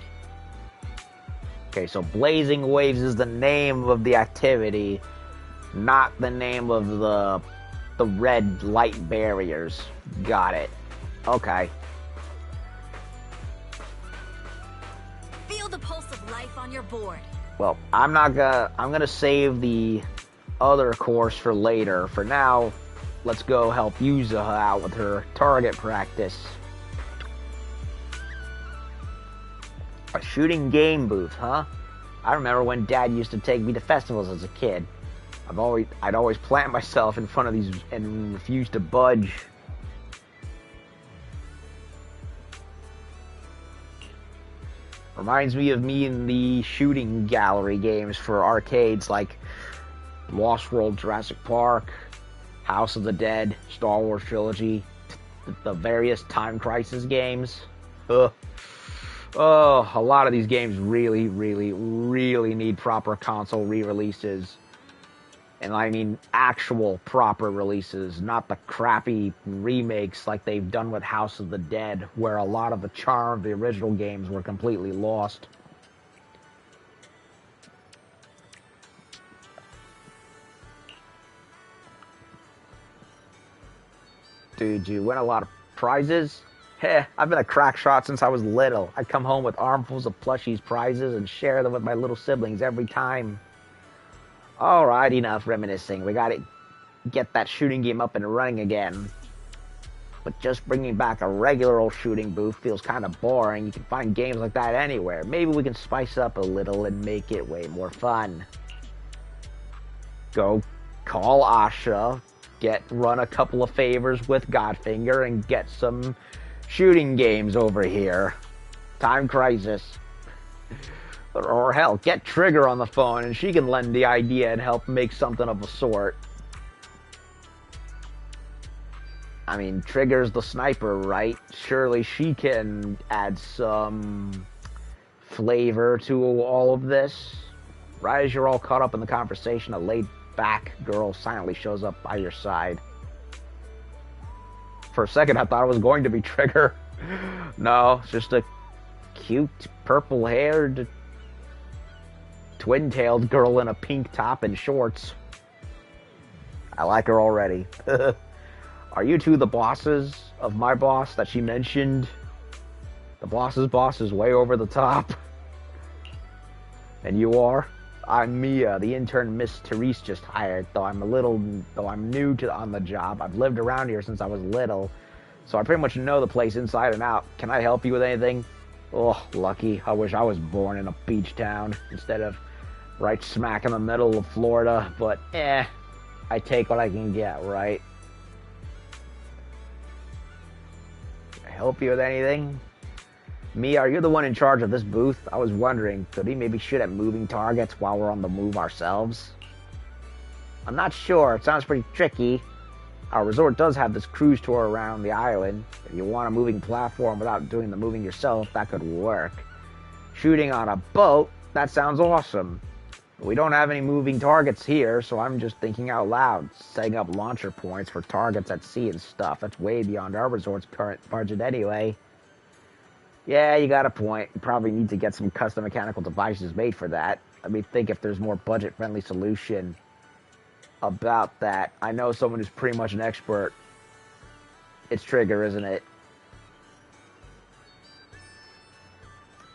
Okay, so Blazing Waves is the name of the activity, not the name of the red light barriers. Got it. Okay. Feel the pulse of life on your board. Well, I'm gonna save the other course for later. For now, let's go help Yuza out with her target practice. A shooting game booth, huh? I remember when Dad used to take me to festivals as a kid. I'd always plant myself in front of these and refuse to budge. Reminds me of me in the shooting gallery games for arcades like Lost World, Jurassic Park, House of the Dead, Star Wars Trilogy, the various Time Crisis games. Oh, a lot of these games really, really, really need proper console re-releases. And I mean actual proper releases, not the crappy remakes like they've done with House of the Dead, where a lot of the charm of the original games were completely lost. Dude, you win a lot of prizes? Heh, I've been a crack shot since I was little. I'd come home with armfuls of plushies prizes and share them with my little siblings every time. Alright, enough reminiscing. We gotta get that shooting game up and running again. But just bringing back a regular old shooting booth feels kind of boring. You can find games like that anywhere. Maybe we can spice up a little and make it way more fun. Go call Asha, run a couple of favors with Godfinger, and get some shooting games over here. Time Crisis. Or hell, get Trigger on the phone and she can lend the idea and help make something of a sort. I mean, Trigger's the sniper, right? Surely she can add some flavor to all of this. Right as you're all caught up in the conversation, a laid-back girl silently shows up by your side. For a second, I thought it was going to be Trigger. No, it's just a cute, purple-haired, twin-tailed girl in a pink top and shorts. I like her already. Are you two the bosses of my boss that she mentioned? The boss's boss is way over the top. And you are? I'm Mia, the intern Miss Therese just hired. Though I'm new on the job. I've lived around here since I was little, so I pretty much know the place inside and out. Can I help you with anything? Oh, lucky. I wish I was born in a beach town instead of right smack in the middle of Florida, but I take what I can get, right? Can I help you with anything? Mia, are you the one in charge of this booth? I was wondering, could we maybe shoot at moving targets while we're on the move ourselves? I'm not sure. It sounds pretty tricky. Our resort does have this cruise tour around the island. If you want a moving platform without doing the moving yourself, that could work. Shooting on a boat? That sounds awesome. We don't have any moving targets here, so I'm just thinking out loud. Setting up launcher points for targets at sea and stuff. That's way beyond our resort's current budget anyway. Yeah, you got a point. You probably need to get some custom mechanical devices made for that. Let me think if there's more budget-friendly solution about that. I know someone who's pretty much an expert. It's Trigger, isn't it?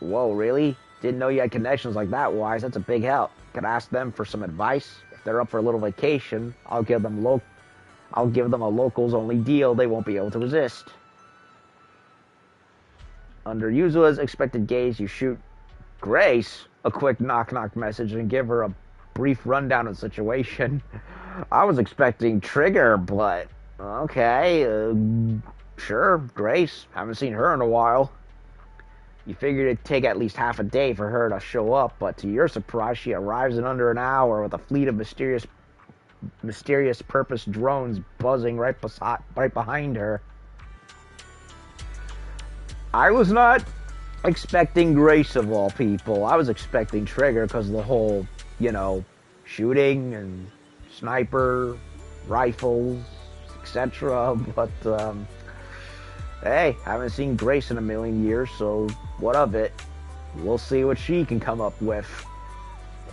Whoa, really? Didn't know you had connections like that, Wise. That's a big help. could ask them for some advice. If they're up for a little vacation, I'll give them a locals only deal they won't be able to resist. Under Yuzua's expected gaze, you shoot Grace a quick knock-knock message and give her a brief rundown of the situation. I was expecting Trigger, but okay, sure, Grace. Haven't seen her in a while. You figured it'd take at least half a day for her to show up, but to your surprise, she arrives in under an hour with a fleet of mysterious purpose drones buzzing right behind her. I was not expecting Grace of all people. I was expecting Trigger because of the whole, shooting and sniper, rifles, etc. But, hey, haven't seen Grace in a million years, so what of it? We'll see what she can come up with.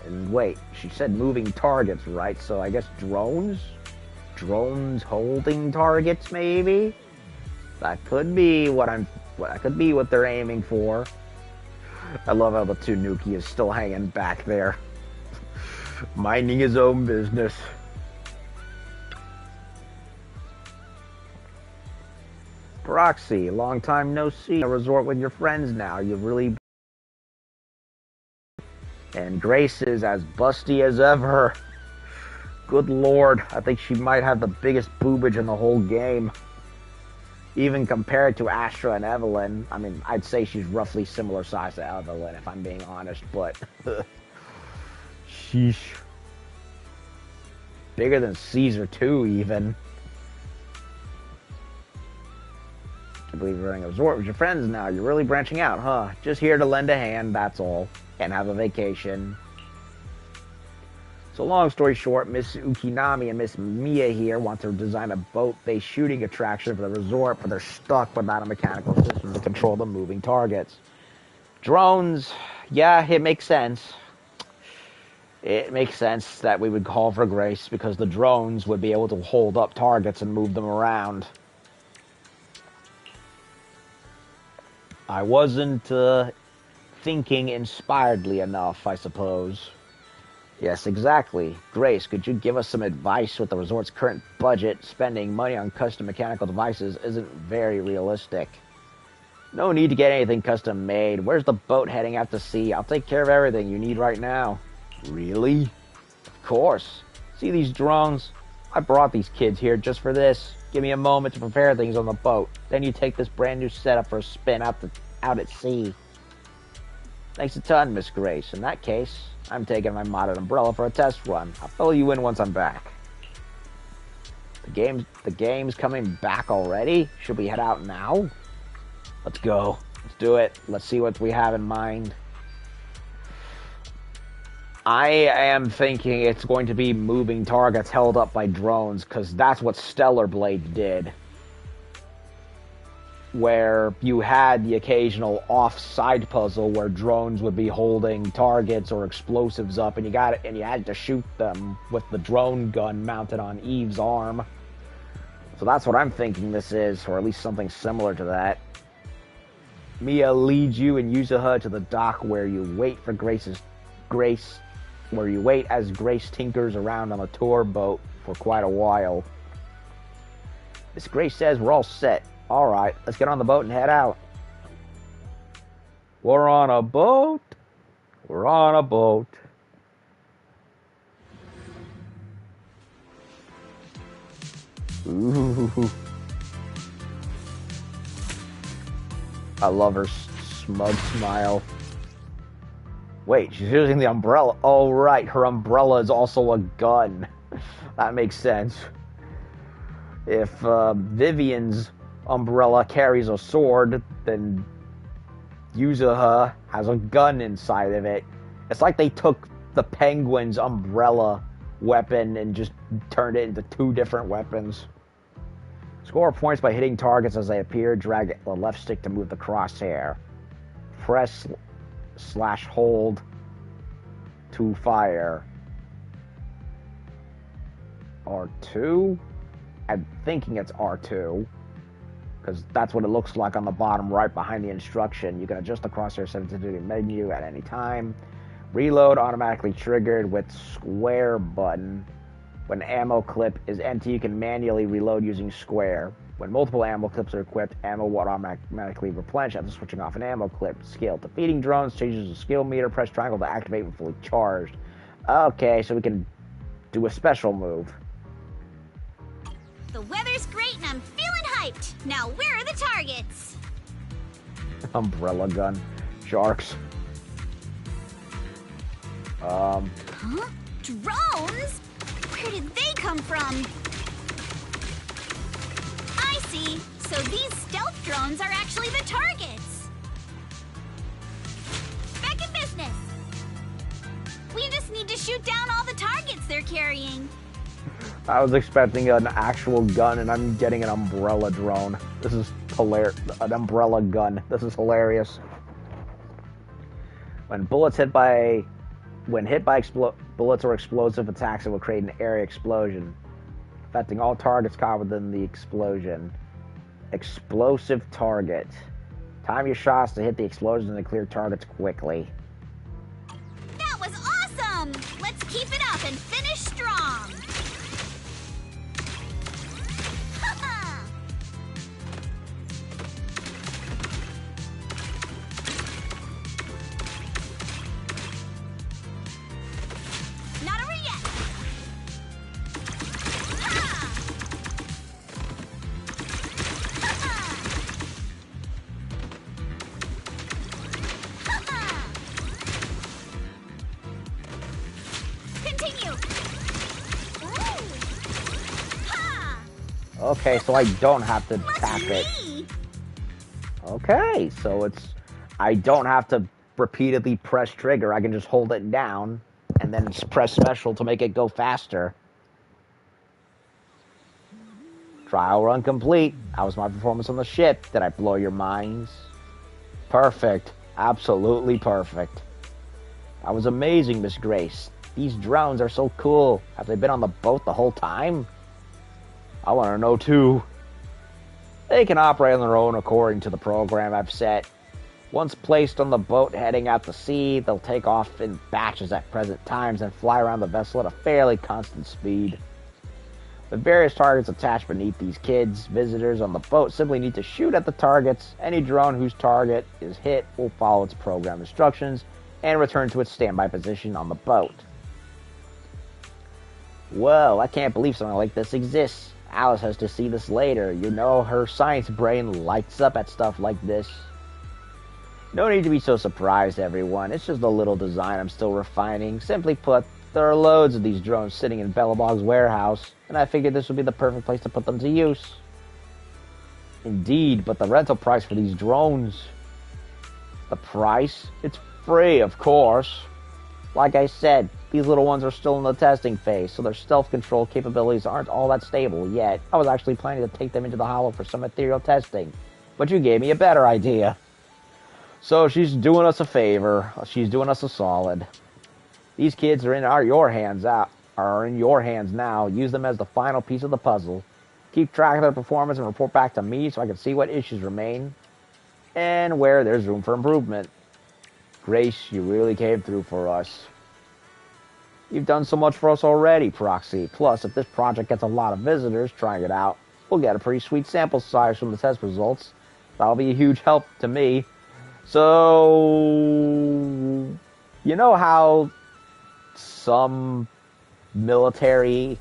And wait, she said moving targets, right? So I guess drones? Drones holding targets, maybe? That could be what they're aiming for. I love how the Tanuki is still hanging back there, minding his own business. Proxy, long time no see. A resort with your friends now. You really. And Grace is as busty as ever. Good lord, I think she might have the biggest boobage in the whole game. Even compared to Astra and Evelyn. I mean, I'd say she's roughly similar size to Evelyn, if I'm being honest, but... sheesh. Bigger than Caesar, too, even. I believe you're running a resort with your friends now. You're really branching out, huh? Just here to lend a hand, that's all. And have a vacation. So long story short, Miss Ukinami and Miss Mia here want to design a boat-based shooting attraction for the resort, but they're stuck without a mechanical system to control the moving targets. Drones, yeah, it makes sense. It makes sense that we would call for Grace, because the drones would be able to hold up targets and move them around. I wasn't thinking inspiredly enough, I suppose. Yes, exactly. Grace, could you give us some advice with the resort's current budget? Spending money on custom mechanical devices isn't very realistic. No need to get anything custom made. Where's the boat heading out to sea? I'll take care of everything you need right now. Really? Of course. See these drones? I brought these kids here just for this. Give me a moment to prepare things on the boat. Then you take this brand new setup for a spin out at sea. Thanks a ton, Miss Grace. In that case, I'm taking my modded umbrella for a test run. I'll fill you in once I'm back. The game's coming back already? Should we head out now? Let's go. Let's do it. Let's see what we have in mind. I am thinking it's going to be moving targets held up by drones, because that's what Stellar Blade did. Where you had the occasional off-side puzzle where drones would be holding targets or explosives up, and you had to shoot them with the drone gun mounted on Eve's arm. So that's what I'm thinking this is, or at least something similar to that. Mia leads you and Yuzuha to the dock where you wait for where you wait as Grace tinkers around on a tour boat for quite a while. Miss Grace says we're all set. Alright, let's get on the boat and head out. We're on a boat. We're on a boat. Ooh. I love her smug smile. Wait, she's using the umbrella. Oh, right, her umbrella is also a gun. That makes sense. If Vivian's umbrella carries a sword, then Yuzuha has a gun inside of it. It's like they took the Penguin's umbrella weapon and just turned it into two different weapons. Score points by hitting targets as they appear. Drag the left stick to move the crosshair. Press / hold to fire. R2? I'm thinking it's R2, because that's what it looks like on the bottom right behind the instruction. You can adjust the crosshair sensitivity menu at any time. Reload automatically triggered with square button. When ammo clip is empty, you can manually reload using square. When multiple ammo clips are equipped, ammo will automatically replenish after switching off an ammo clip. Skill. Defeating drones changes the skill meter. Press triangle to activate when fully charged. Okay, so we can do a special move. The weather's great and I'm feeling hyped. Now where are the targets? Umbrella gun. Sharks. Huh? Drones? Where did they come from? I see. So these stealth drones are actually the targets. Back in business. We just need to shoot down all the targets they're carrying. I was expecting an actual gun, and I'm getting an umbrella drone. This is hilarious. An umbrella gun. This is hilarious. When hit by bullets or explosive attacks, it will create an area explosion, affecting all targets caught within the explosion. Explosive target. Time your shots to hit the explosions and clear targets quickly. That was awesome! Let's keep it up and finish strong. Not over yet. Continue. Okay, so I don't have to tap Must be it. me. Okay, so I don't have to repeatedly press trigger. I can just hold it down and then press special to make it go faster. Trial run complete. How was my performance on the ship? Did I blow your minds? Perfect. Absolutely perfect. That was amazing, Miss Grace. These drones are so cool. Have they been on the boat the whole time? I want to know too. They can operate on their own according to the program I've set. Once placed on the boat heading out to sea, they'll take off in batches at present times and fly around the vessel at a fairly constant speed. With various targets attached beneath these kids, visitors on the boat simply need to shoot at the targets. Any drone whose target is hit will follow its program instructions and return to its standby position on the boat. Whoa, I can't believe something like this exists. Alice has to see this later. You know, her science brain lights up at stuff like this. No need to be so surprised, everyone. It's just a little design I'm still refining. Simply put, there are loads of these drones sitting in Belobog's warehouse, and I figured this would be the perfect place to put them to use. Indeed, but the rental price for these drones... The price? It's free, of course. Like I said, these little ones are still in the testing phase, so their stealth control capabilities aren't all that stable yet. I was actually planning to take them into the Hollow for some ethereal testing, but you gave me a better idea. So she's doing us a favor. She's doing us a solid. These kids are in your hands now. Use them as the final piece of the puzzle. Keep track of their performance and report back to me so I can see what issues remain and where there's room for improvement. Grace, you really came through for us. You've done so much for us already, Proxy. Plus, if this project gets a lot of visitors trying it out, we'll get a pretty sweet sample size from the test results. That'll be a huge help to me. So, you know how some military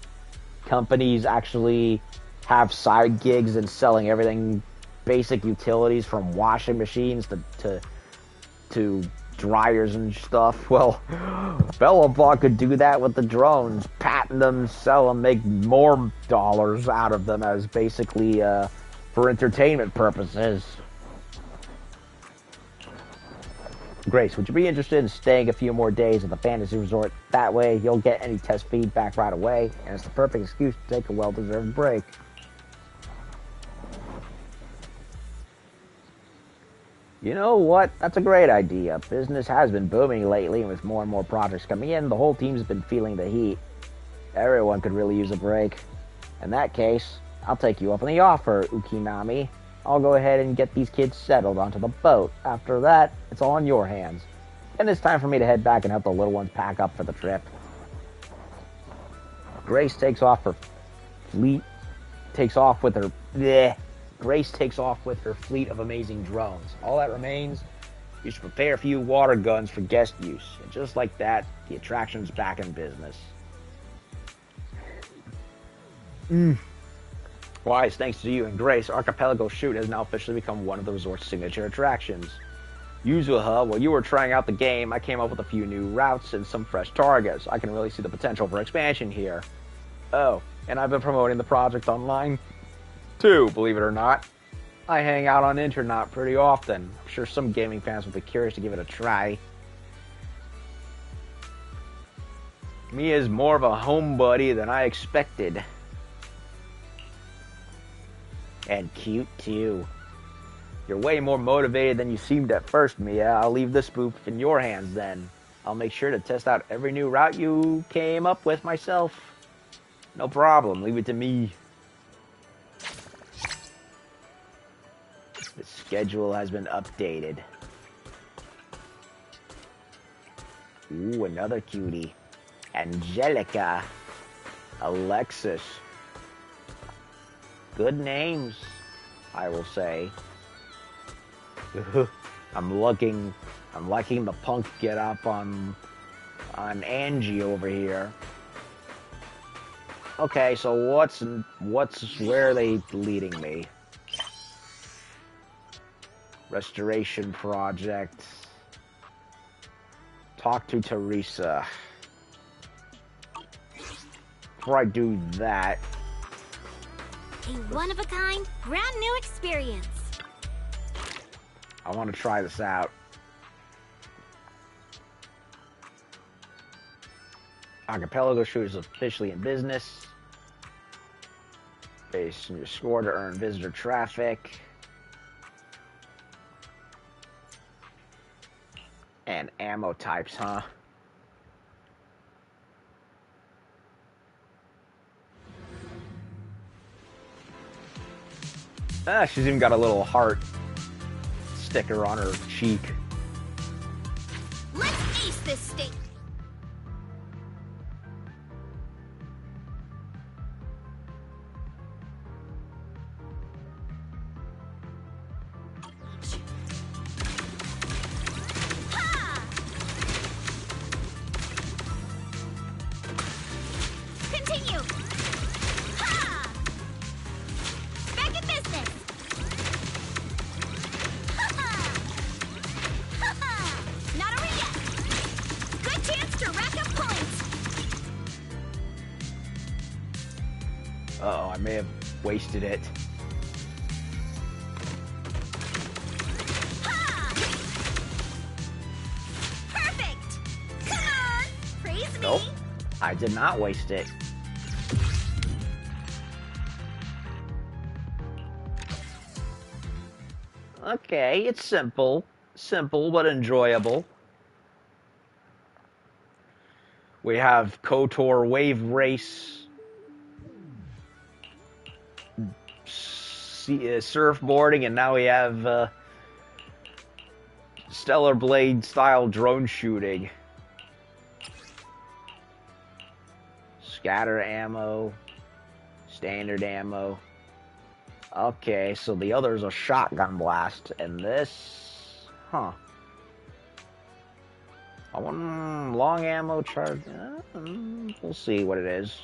companies actually have side gigs and selling everything, basic utilities from washing machines to dryers and stuff? Well, Belobog could do that with the drones, patent them, sell them, make more dollars out of them as basically for entertainment purposes. Grace, would you be interested in staying a few more days at the fantasy resort? That way, you'll get any test feedback right away, and it's the perfect excuse to take a well-deserved break. You know what? That's a great idea. Business has been booming lately, and with more and more projects coming in, the whole team's been feeling the heat. Everyone could really use a break. In that case, I'll take you up on the offer, Ukinami. I'll go ahead and get these kids settled onto the boat. After that, it's all in your hands. And it's time for me to head back and help the little ones pack up for the trip. Grace takes off her fleet. Takes off with her. Bleh. Grace takes off with her fleet of amazing drones. All that remains is to prepare a few water guns for guest use. And just like that, the attraction's back in business. Wise, thanks to you and Grace, Archipelago Shoot has now officially become one of the resort's signature attractions. Yuzuha, while you were trying out the game, I came up with a few new routes and some fresh targets. I can really see the potential for expansion here. Oh, and I've been promoting the project online too, believe it or not. I hang out on Internet pretty often. I'm sure some gaming fans will be curious to give it a try. Mia's more of a homebody than I expected. And cute too. You're way more motivated than you seemed at first, Mia. I'll leave this spoof in your hands then. I'll make sure to test out every new route you came up with myself. No problem, leave it to me. The schedule has been updated. Ooh, another cutie. Angelica. Alexis. Good names, I will say. I'm liking the punk get up on Angie over here. Okay, so where are they leading me? Restoration project. Talk to Teresa. Before I do that, A one-of-a-kind, brand new experience. I want to try this out. Archipelago Shoot is officially in business. Based on your score to earn visitor traffic. And ammo types, huh? Ah, she's even got a little heart sticker on her cheek. Let's ace this state. Continue. Ha! Back in business. Not over yet. Good chance to rack up points. Uh-oh, I may have wasted it. Ha! Perfect. Come on, praise me. Nope, I did not waste it. Okay, it's simple. Simple but enjoyable. We have KOTOR Wave Race, surfboarding, and now we have Stellar Blade style drone shooting. Scatter ammo, standard ammo. Okay, so the other's a shotgun blast, and this, huh? I want long ammo charge. We'll see what it is.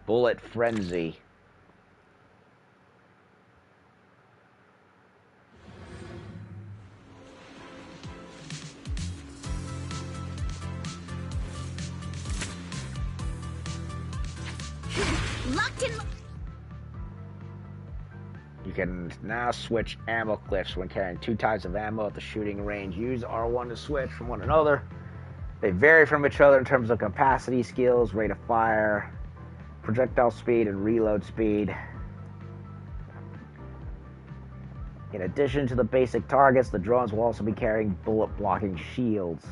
Bullet frenzy. Locked in. You can now switch ammo clips when carrying 2 types of ammo at the shooting range. Use R1 to switch from one another. They vary from each other in terms of capacity, skills, rate of fire, projectile speed, and reload speed. In addition to the basic targets, the drones will also be carrying bullet-blocking shields.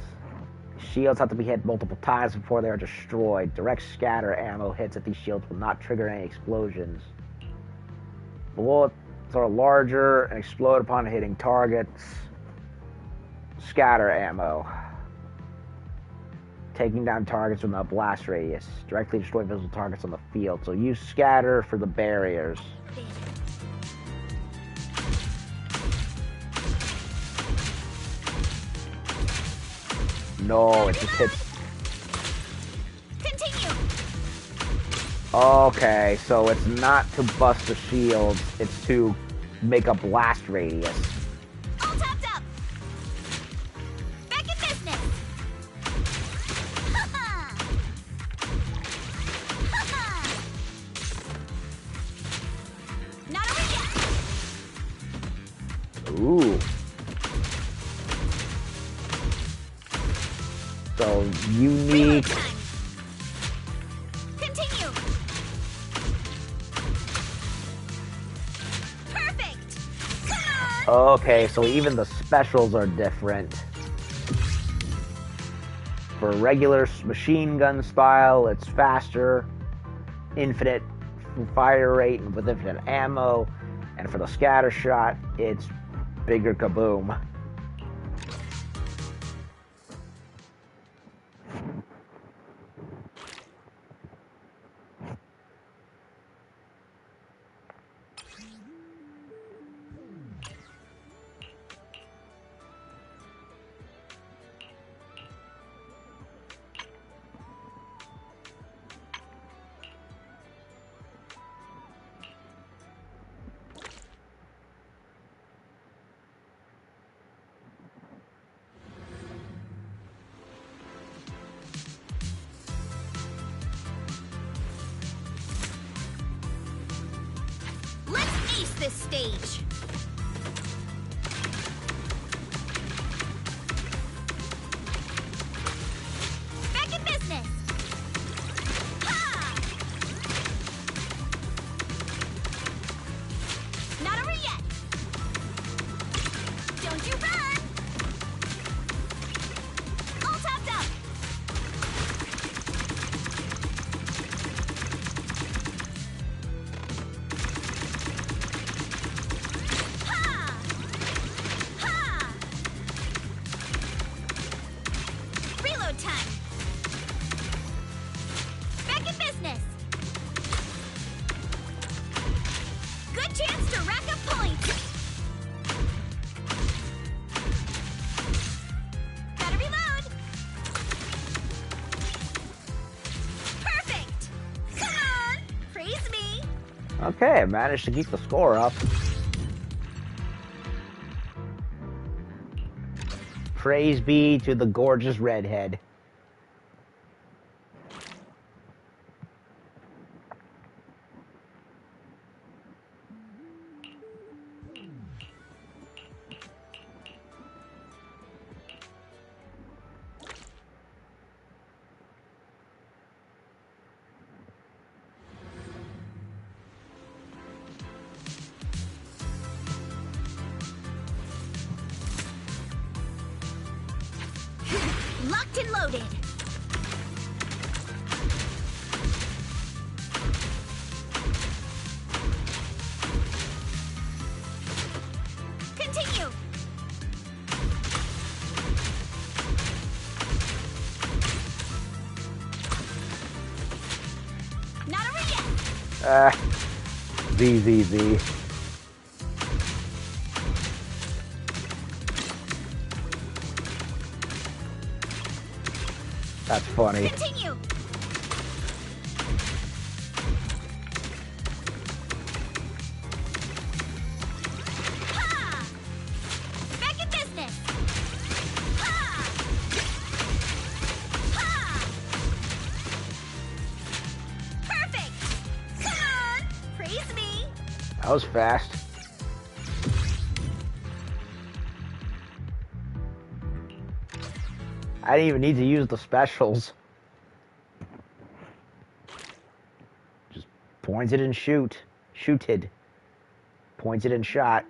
Shields have to be hit multiple times before they are destroyed. Direct scatter ammo hits at these shields will not trigger any explosions. Bullets are larger and explode upon hitting targets. Scatter ammo. Taking down targets with a blast radius. Directly destroy visible targets on the field. So use scatter for the barriers. No, it just hits. Continue. Okay, so it's not to bust the shields, it's to make a blast radius. All tapped up. Back in business. Ha-ha. Ha-ha. Not over yet. Ooh. So, unique. Reload time. Continue. Perfect. Come on. Okay, so even the specials are different. For regular machine gun style, it's faster, infinite fire rate with infinite ammo, and for the scatter shot, it's bigger kaboom. Let's ace this stage. Back in business. Ha! Not over yet. Don't you run. All topped up. Ha! Ha! Reload time. Back in business. Good chance to rack up points. Gotta reload. Perfect. Come on. Praise me. Okay, I managed to keep the score up. Praise be to the gorgeous redhead. Locked and loaded. Continue. Not over yet. ZZZ. That's funny. Continue. Ha! Back in business. Ha! Ha! Perfect. Come on. Praise me. That was fast. I didn't even need to use the specials. Just point it and shoot. Shooted. Pointed and shot.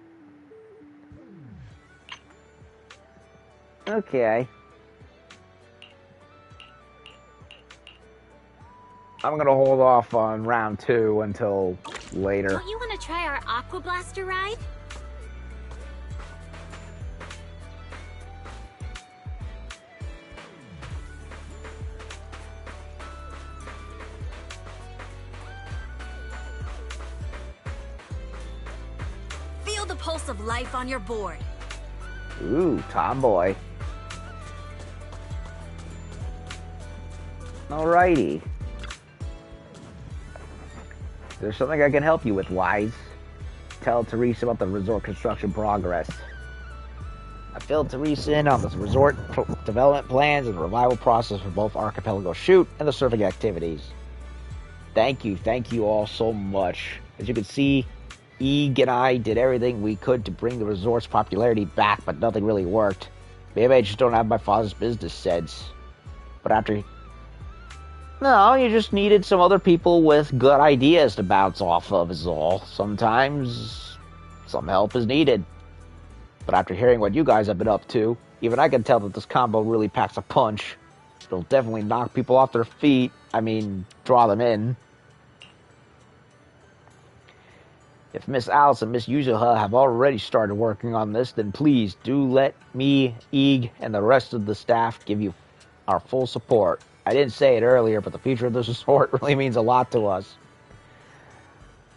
Okay. I'm gonna hold off on round 2 until later. Don't you want to try our Aqua Blaster ride? Feel the pulse of life on your board. Ooh, tomboy. Alrighty. There's something I can help you with, Wise. Tell Teresa about the resort construction progress. I filled Teresa in on the resort development plans and the revival process for both Archipelago Shoot and the surfing activities. Thank you all so much. As you can see, Eeg and I did everything we could to bring the resort's popularity back, but nothing really worked. Maybe I just don't have my father's business sense. But after... No, you just needed some other people with good ideas to bounce off of is all. Sometimes some help is needed. But after hearing what you guys have been up to, even I can tell that this combo really packs a punch. It'll definitely knock people off their feet. I mean, draw them in. If Miss Alice and Miss Yuzuha have already started working on this, then please do let me, Eeg, and the rest of the staff give you our full support. I didn't say it earlier, but the future of this resort really means a lot to us.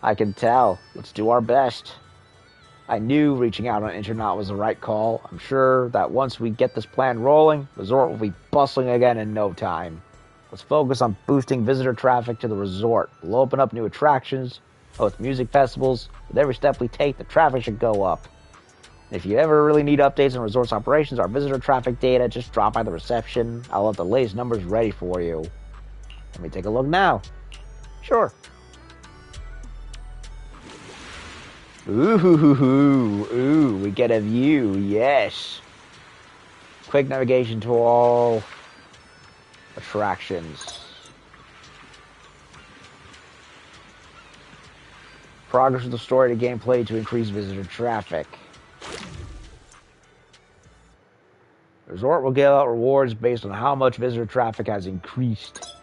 I can tell. Let's do our best. I knew reaching out on Internet was the right call. I'm sure that once we get this plan rolling, the resort will be bustling again in no time. Let's focus on boosting visitor traffic to the resort. We'll open up new attractions, host music festivals. With every step we take, the traffic should go up. And if you ever really need updates on resort's operations or visitor traffic data, just drop by the reception. I'll have the latest numbers ready for you. Let me take a look now. Sure. Ooh, we get a view, yes. Quick navigation to all attractions. Progress of the story to gameplay to increase visitor traffic. The resort will give out rewards based on how much visitor traffic has increased.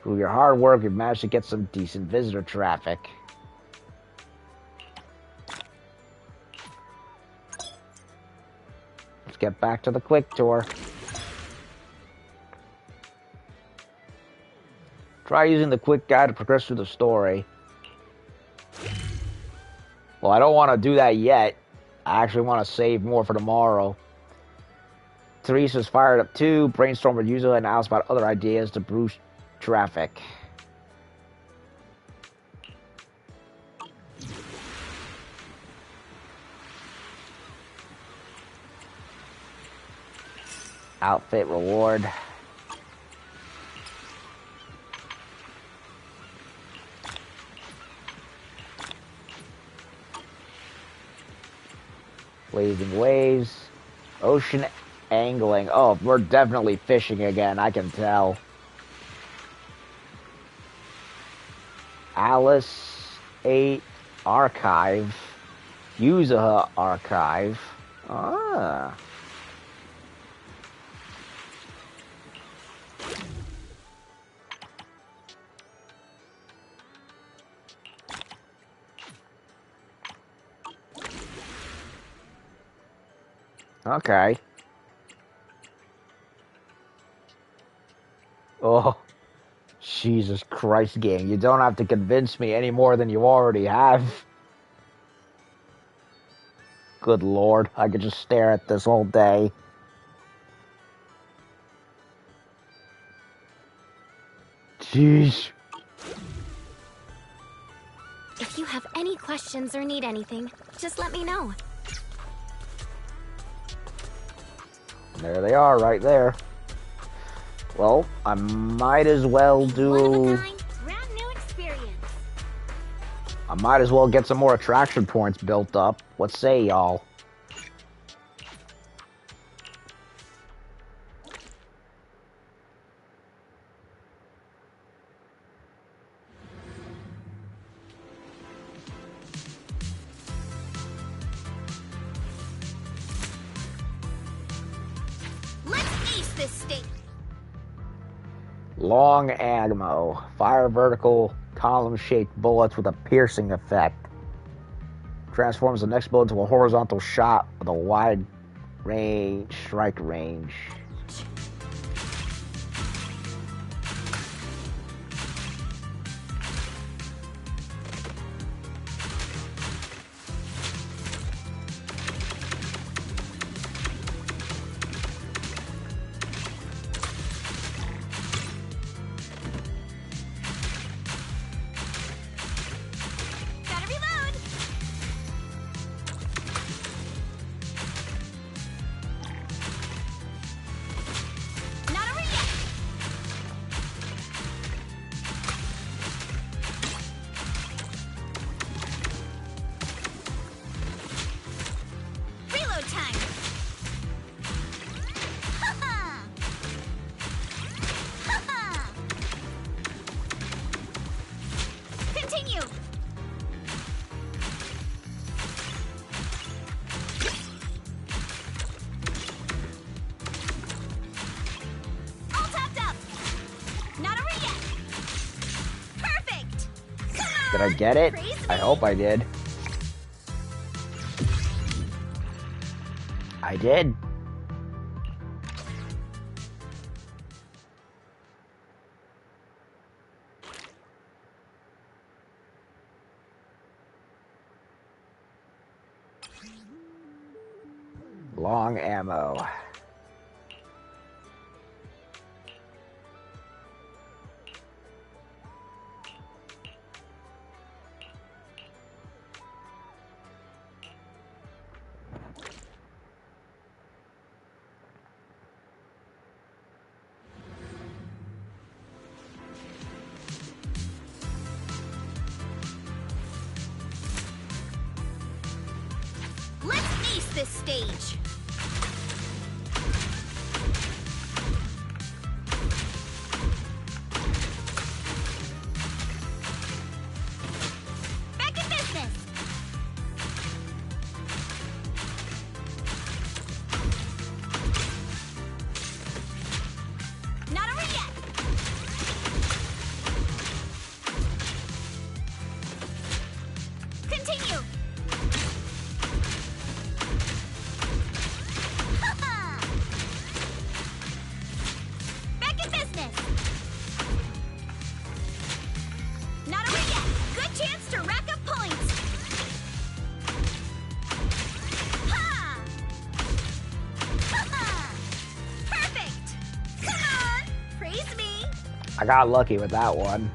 Through your hard work, you've managed to get some decent visitor traffic. Let's get back to the quick tour. Try using the quick guide to progress through the story. Well, I don't want to do that yet. I actually want to save more for tomorrow. Teresa's fired up too, brainstormed with Yuzo and Alice about other ideas to boost traffic. Outfit reward. Blazing waves. Ocean angling. Oh, we're definitely fishing again, I can tell. Alice 8 archive. Yuzuha archive. Ah. Okay. Oh, Jesus Christ, game. You don't have to convince me any more than you already have. Good Lord, I could just stare at this all day. Jeez. If you have any questions or need anything, just let me know. There they are, right there. Well, I might as well do... One of a kind, brand new experience. I might as well get some more attraction points built up. What say, y'all? Let's ace this state. Long ammo. Fire vertical column-shaped bullets with a piercing effect. Transforms the next bullet into a horizontal shot with a wide range strike range. Did I get it? Praise I me. hope I did. I did. Long ammo. Let's ace this stage. Back in business. Not over yet. Continue. Back in business. Not over yet. Good chance to rack up points. Ha! Ha! Perfect. Come on. Praise me. I got lucky with that one.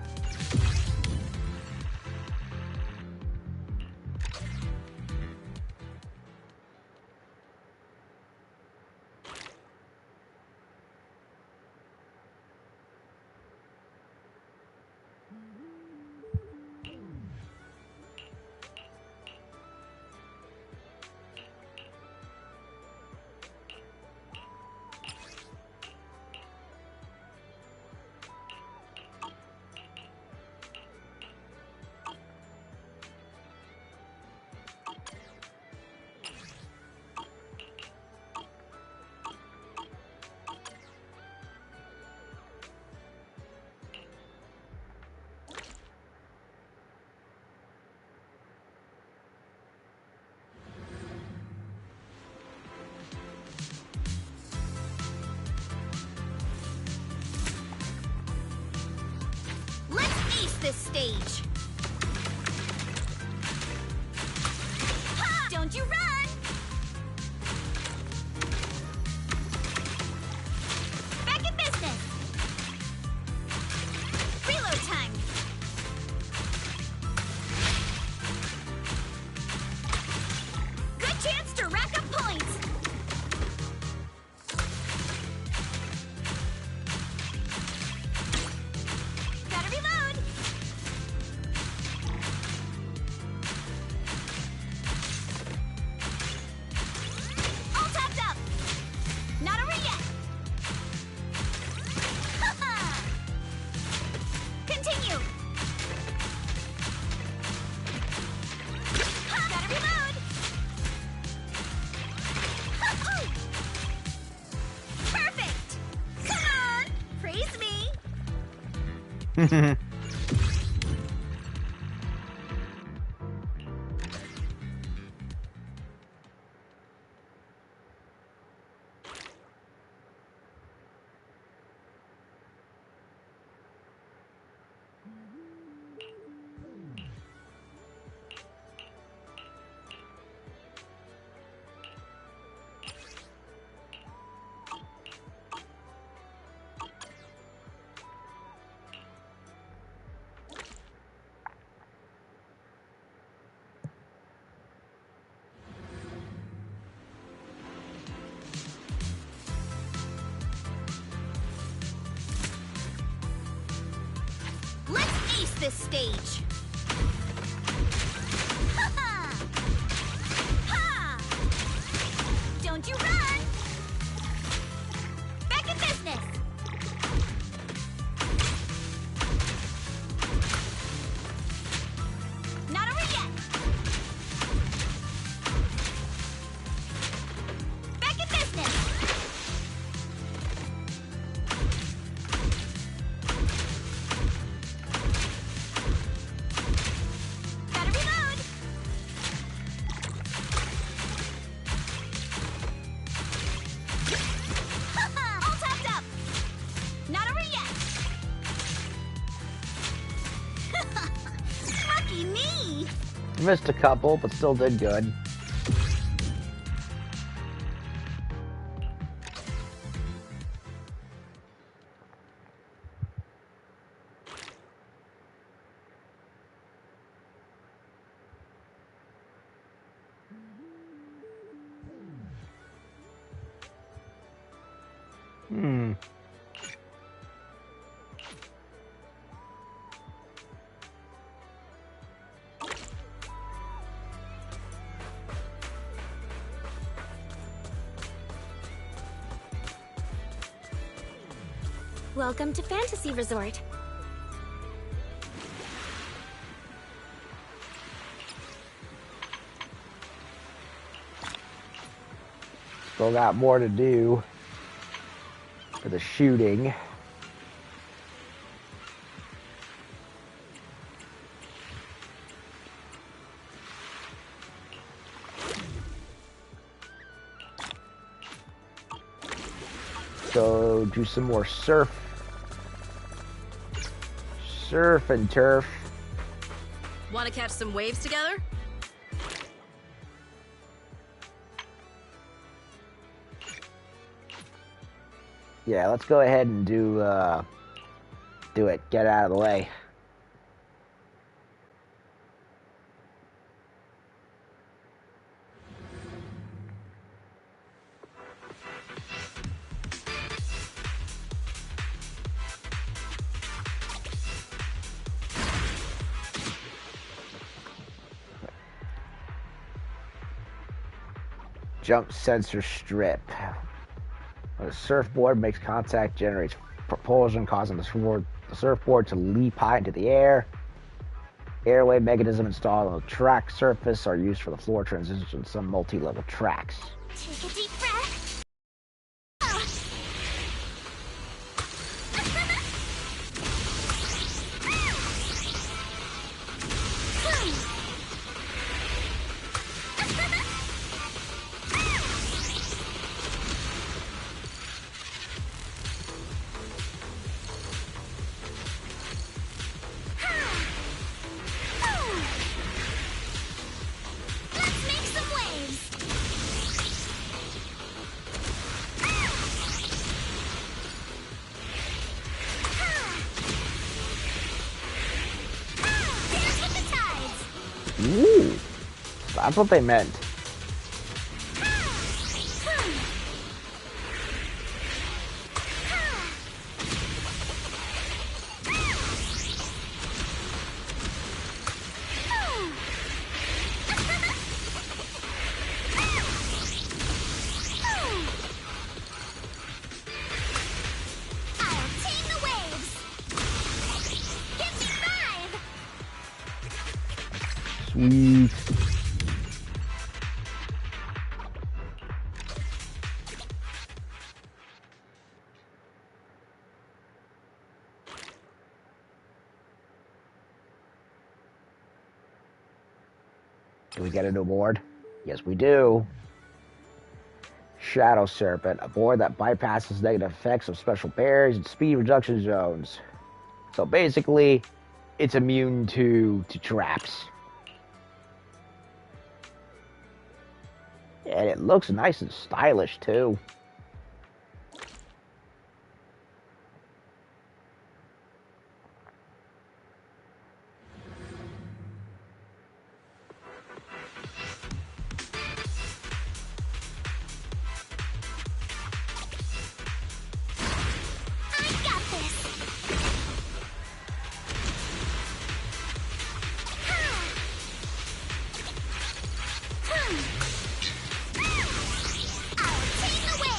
Let's ace this stage. Ha! Don't you run! Back in business. Reload time. Good chance to rack up points. Gotta reload. All tapped up. Not over yet. Ha-ha! Continue. Ha! Gotta reload. Ha-hoo! Perfect. Come on. Praise me. Let's ace this stage. Ha-ha! Ha! Don't you run! Back in business. Not over yet. Back in business. Missed a couple, but still did good. Welcome to Fantasy Resort. Still got more to do for the shooting. So do some more surf and turf. Want to catch some waves together? Yeah, let's go ahead and do it. Get out of the way. Jump sensor strip. When a surfboard makes contact, generates propulsion, causing the surfboard to leap high into the air. Airway mechanism installed on the track surface are used for the floor transitions in some multi-level tracks. Take a deep breath. Let's make some waves. Dance with the tides. Ooh, that's what they meant. I'll tame the waves. Give me 5. Sweet. Do we get an award? Yes, we do. Shadow Serpent, a board that bypasses negative effects of special barriers and speed reduction zones. So basically, it's immune to traps. And it looks nice and stylish too. I got this. I'll tame the waves.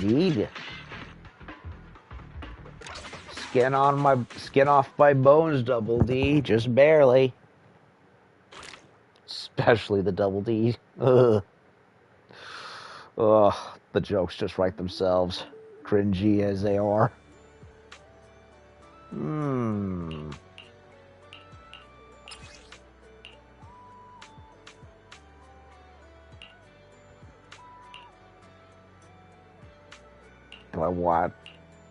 Indeed. Skin off my bones, Double D. Just barely. Especially the Double D. Ugh. Ugh. The jokes just write themselves. Cringy as they are. Do I want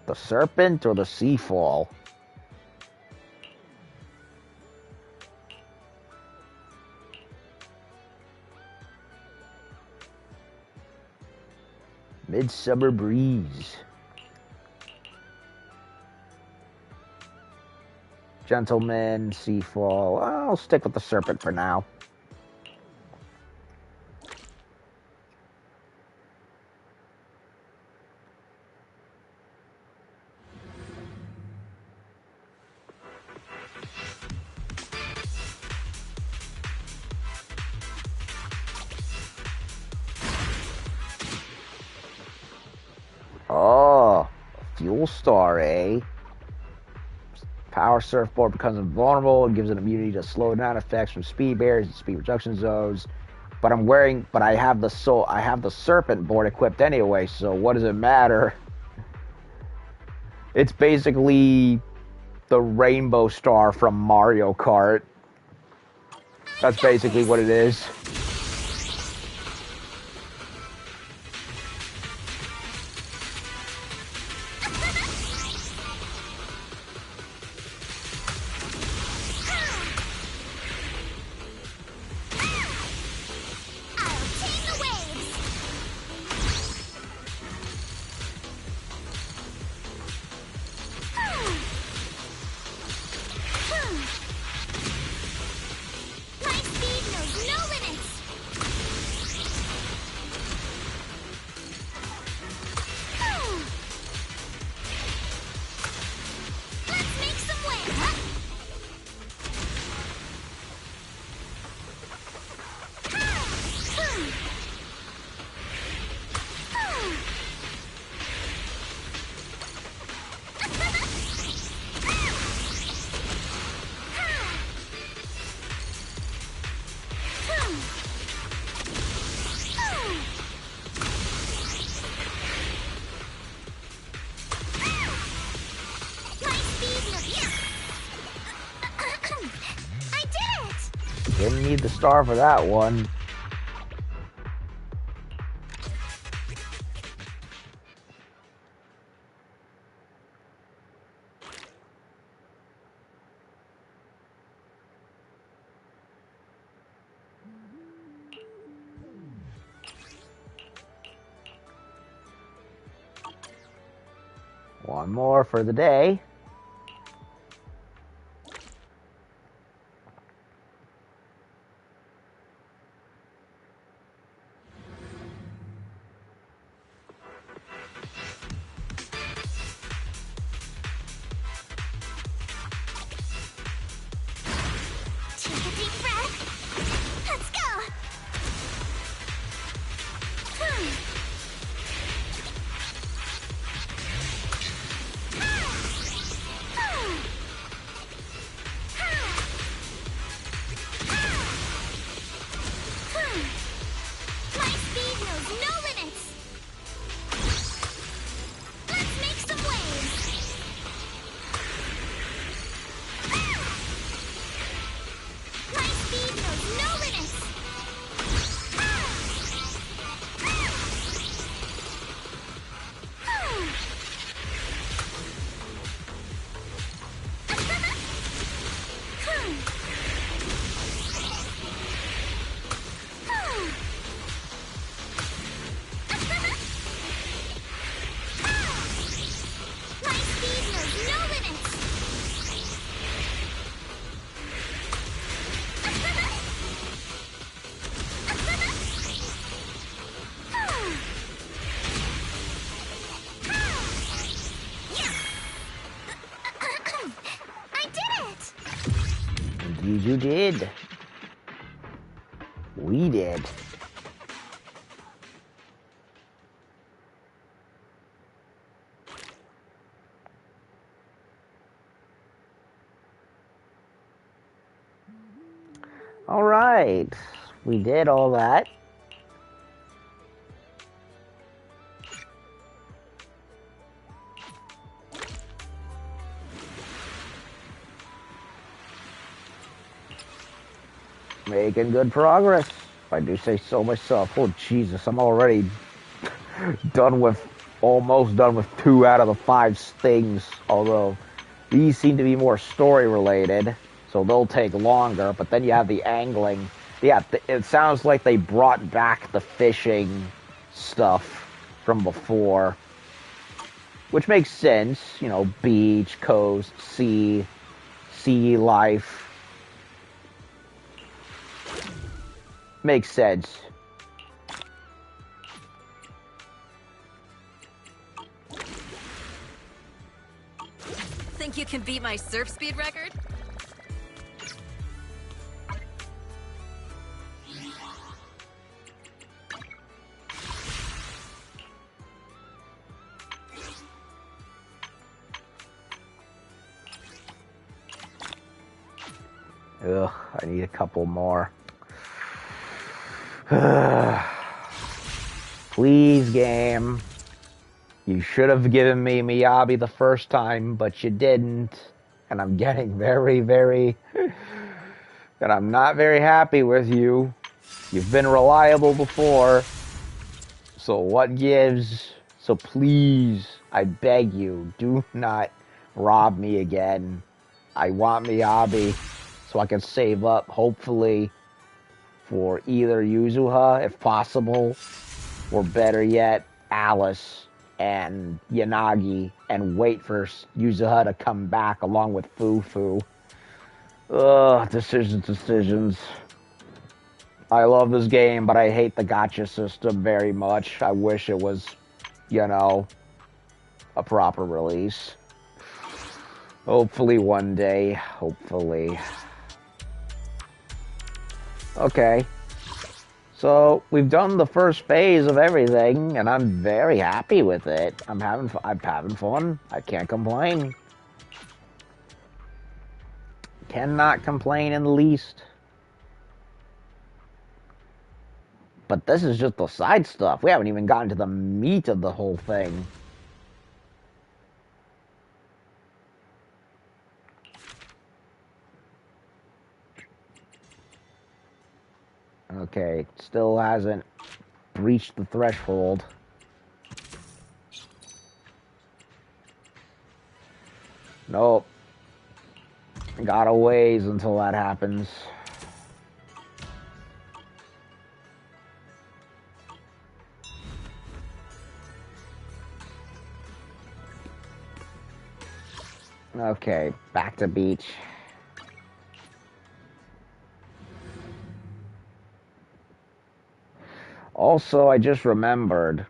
the serpent or the seafall? Midsummer breeze. Gentleman, seafall. I'll stick with the serpent for now. Oh, fuel star, eh? Power surfboard becomes invulnerable and gives it immunity to slow down effects from speed barriers and speed reduction zones. But I have the serpent board equipped anyway, so what does it matter? It's basically the rainbow star from Mario Kart. That's basically what it is. Didn't need the star for that one. One more for the day. You did. We did. Alright. We did all that. Making good progress, if I do say so myself. Oh, Jesus, I'm already almost done with 2 out of the 5 things, although these seem to be more story related, so they'll take longer, but then you have the angling. Yeah, it sounds like they brought back the fishing stuff from before, which makes sense, you know, beach, coast, sea life. Makes sense. Think you can beat my surf speed record? Ugh, I need a couple more. Please, game. You should have given me Miyabi the first time, but you didn't. And I'm getting very... and I'm not very happy with you. You've been reliable before. So what gives? So please, I beg you, do not rob me again. I want Miyabi so I can save up, hopefully, for either Yuzuha, if possible, or better yet, Alice and Yanagi, and wait for Yuzuha to come back along with Fufu. Ugh, decisions. I love this game, but I hate the gacha system very much. I wish it was, you know, a proper release. Hopefully one day. Hopefully. Okay. So, we've done the first phase of everything, and I'm very happy with it. I'm having fun. I can't complain. Cannot complain in the least. But this is just the side stuff. We haven't even gotten to the meat of the whole thing. Okay, still hasn't breached the threshold. Nope. Got a ways until that happens. Okay, back to beach. Also, I just remembered.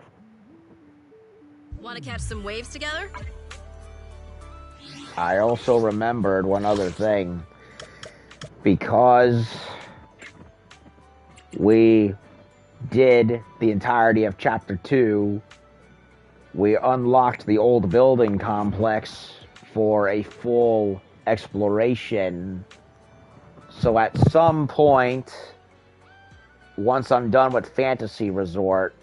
Want to catch some waves together? I also remembered one other thing. Because we did the entirety of Chapter 2, we unlocked the old building complex for a full exploration. So at some point, once I'm done with Fantasy Resort,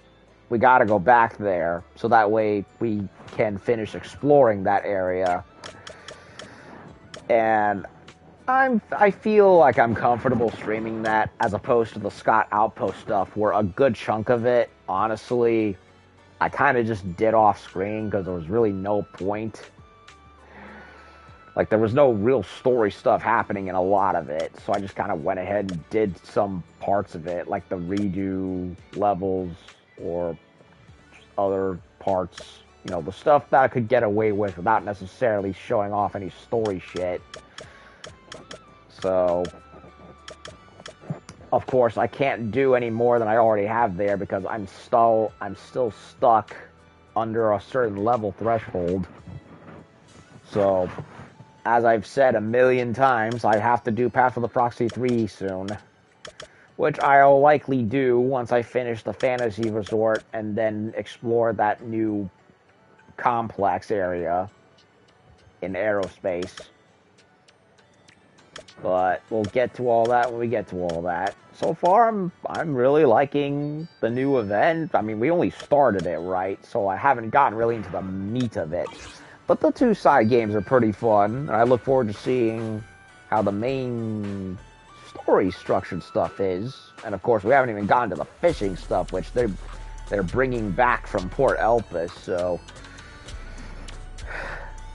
we gotta go back there, so that way we can finish exploring that area. And I feel like I'm comfortable streaming that, as opposed to the Scott Outpost stuff, where a good chunk of it, honestly, I kind of just did off screen because there was really no point. Like, there was no real story stuff happening in a lot of it, so I just kind of went ahead and did some parts of it, like the redo levels or other parts, you know, the stuff that I could get away with without necessarily showing off any story shit. So, of course, I can't do any more than I already have there because I'm still stuck under a certain level threshold. So, as I've said a million times, I have to do Path of the Proxy 3 soon. Which I'll likely do once I finish the Fantasy Resort and then explore that new complex area in aerospace. But we'll get to all that when we get to all that. So far, I'm really liking the new event. I mean, we only started it, right? So I haven't gotten really into the meat of it. But the two side games are pretty fun, and I look forward to seeing how the main story structured stuff is. And of course, we haven't even gotten to the fishing stuff, which they're bringing back from Port Elpis.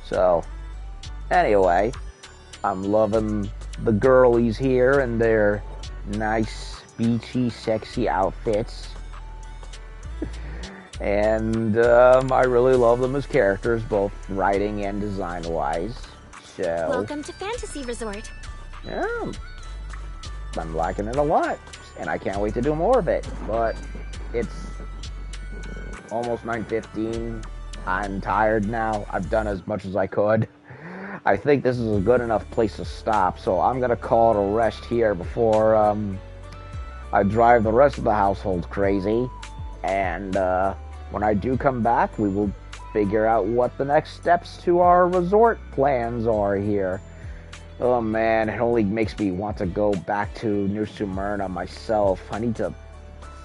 So anyway, I'm loving the girlies here and their nice, beachy, sexy outfits. And I really love them as characters, both writing and design-wise. So, Welcome to Fantasy Resort. yeah, I'm liking it a lot, and I can't wait to do more of it. But it's almost 9:15. I'm tired now. I've done as much as I could. I think this is a good enough place to stop, so I'm gonna call it a rest here before I drive the rest of the household crazy. And when I do come back, we will figure out what the next steps to our resort plans are here. Oh man, it only makes me want to go back to New Smyrna myself. I need to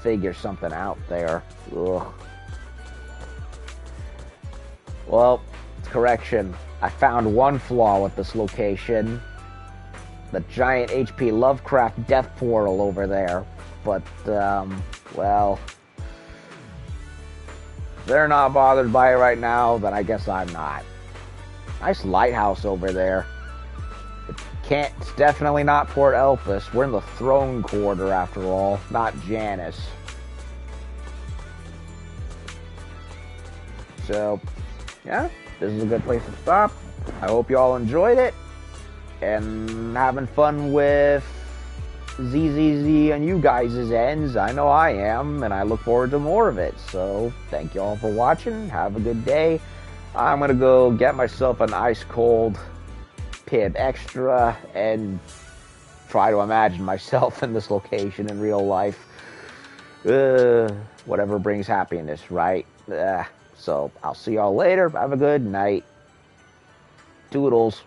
figure something out there. Ugh. Well, correction. I found one flaw with this location. The giant H.P. Lovecraft death portal over there. But, well, if they're not bothered by it right now, then I guess I'm not. Nice lighthouse over there. It's definitely not Port Elpis. We're in the Throne Quarter, after all, not Janus. So, yeah, this is a good place to stop. I hope you all enjoyed it. And having fun with ZZZ and you guys' ends. I know I am, and I look forward to more of it. So, thank you all for watching. Have a good day. I'm going to go get myself an ice-cold Pib Extra and try to imagine myself in this location in real life. Whatever brings happiness, right? So, I'll see y'all later. Have a good night. Doodles.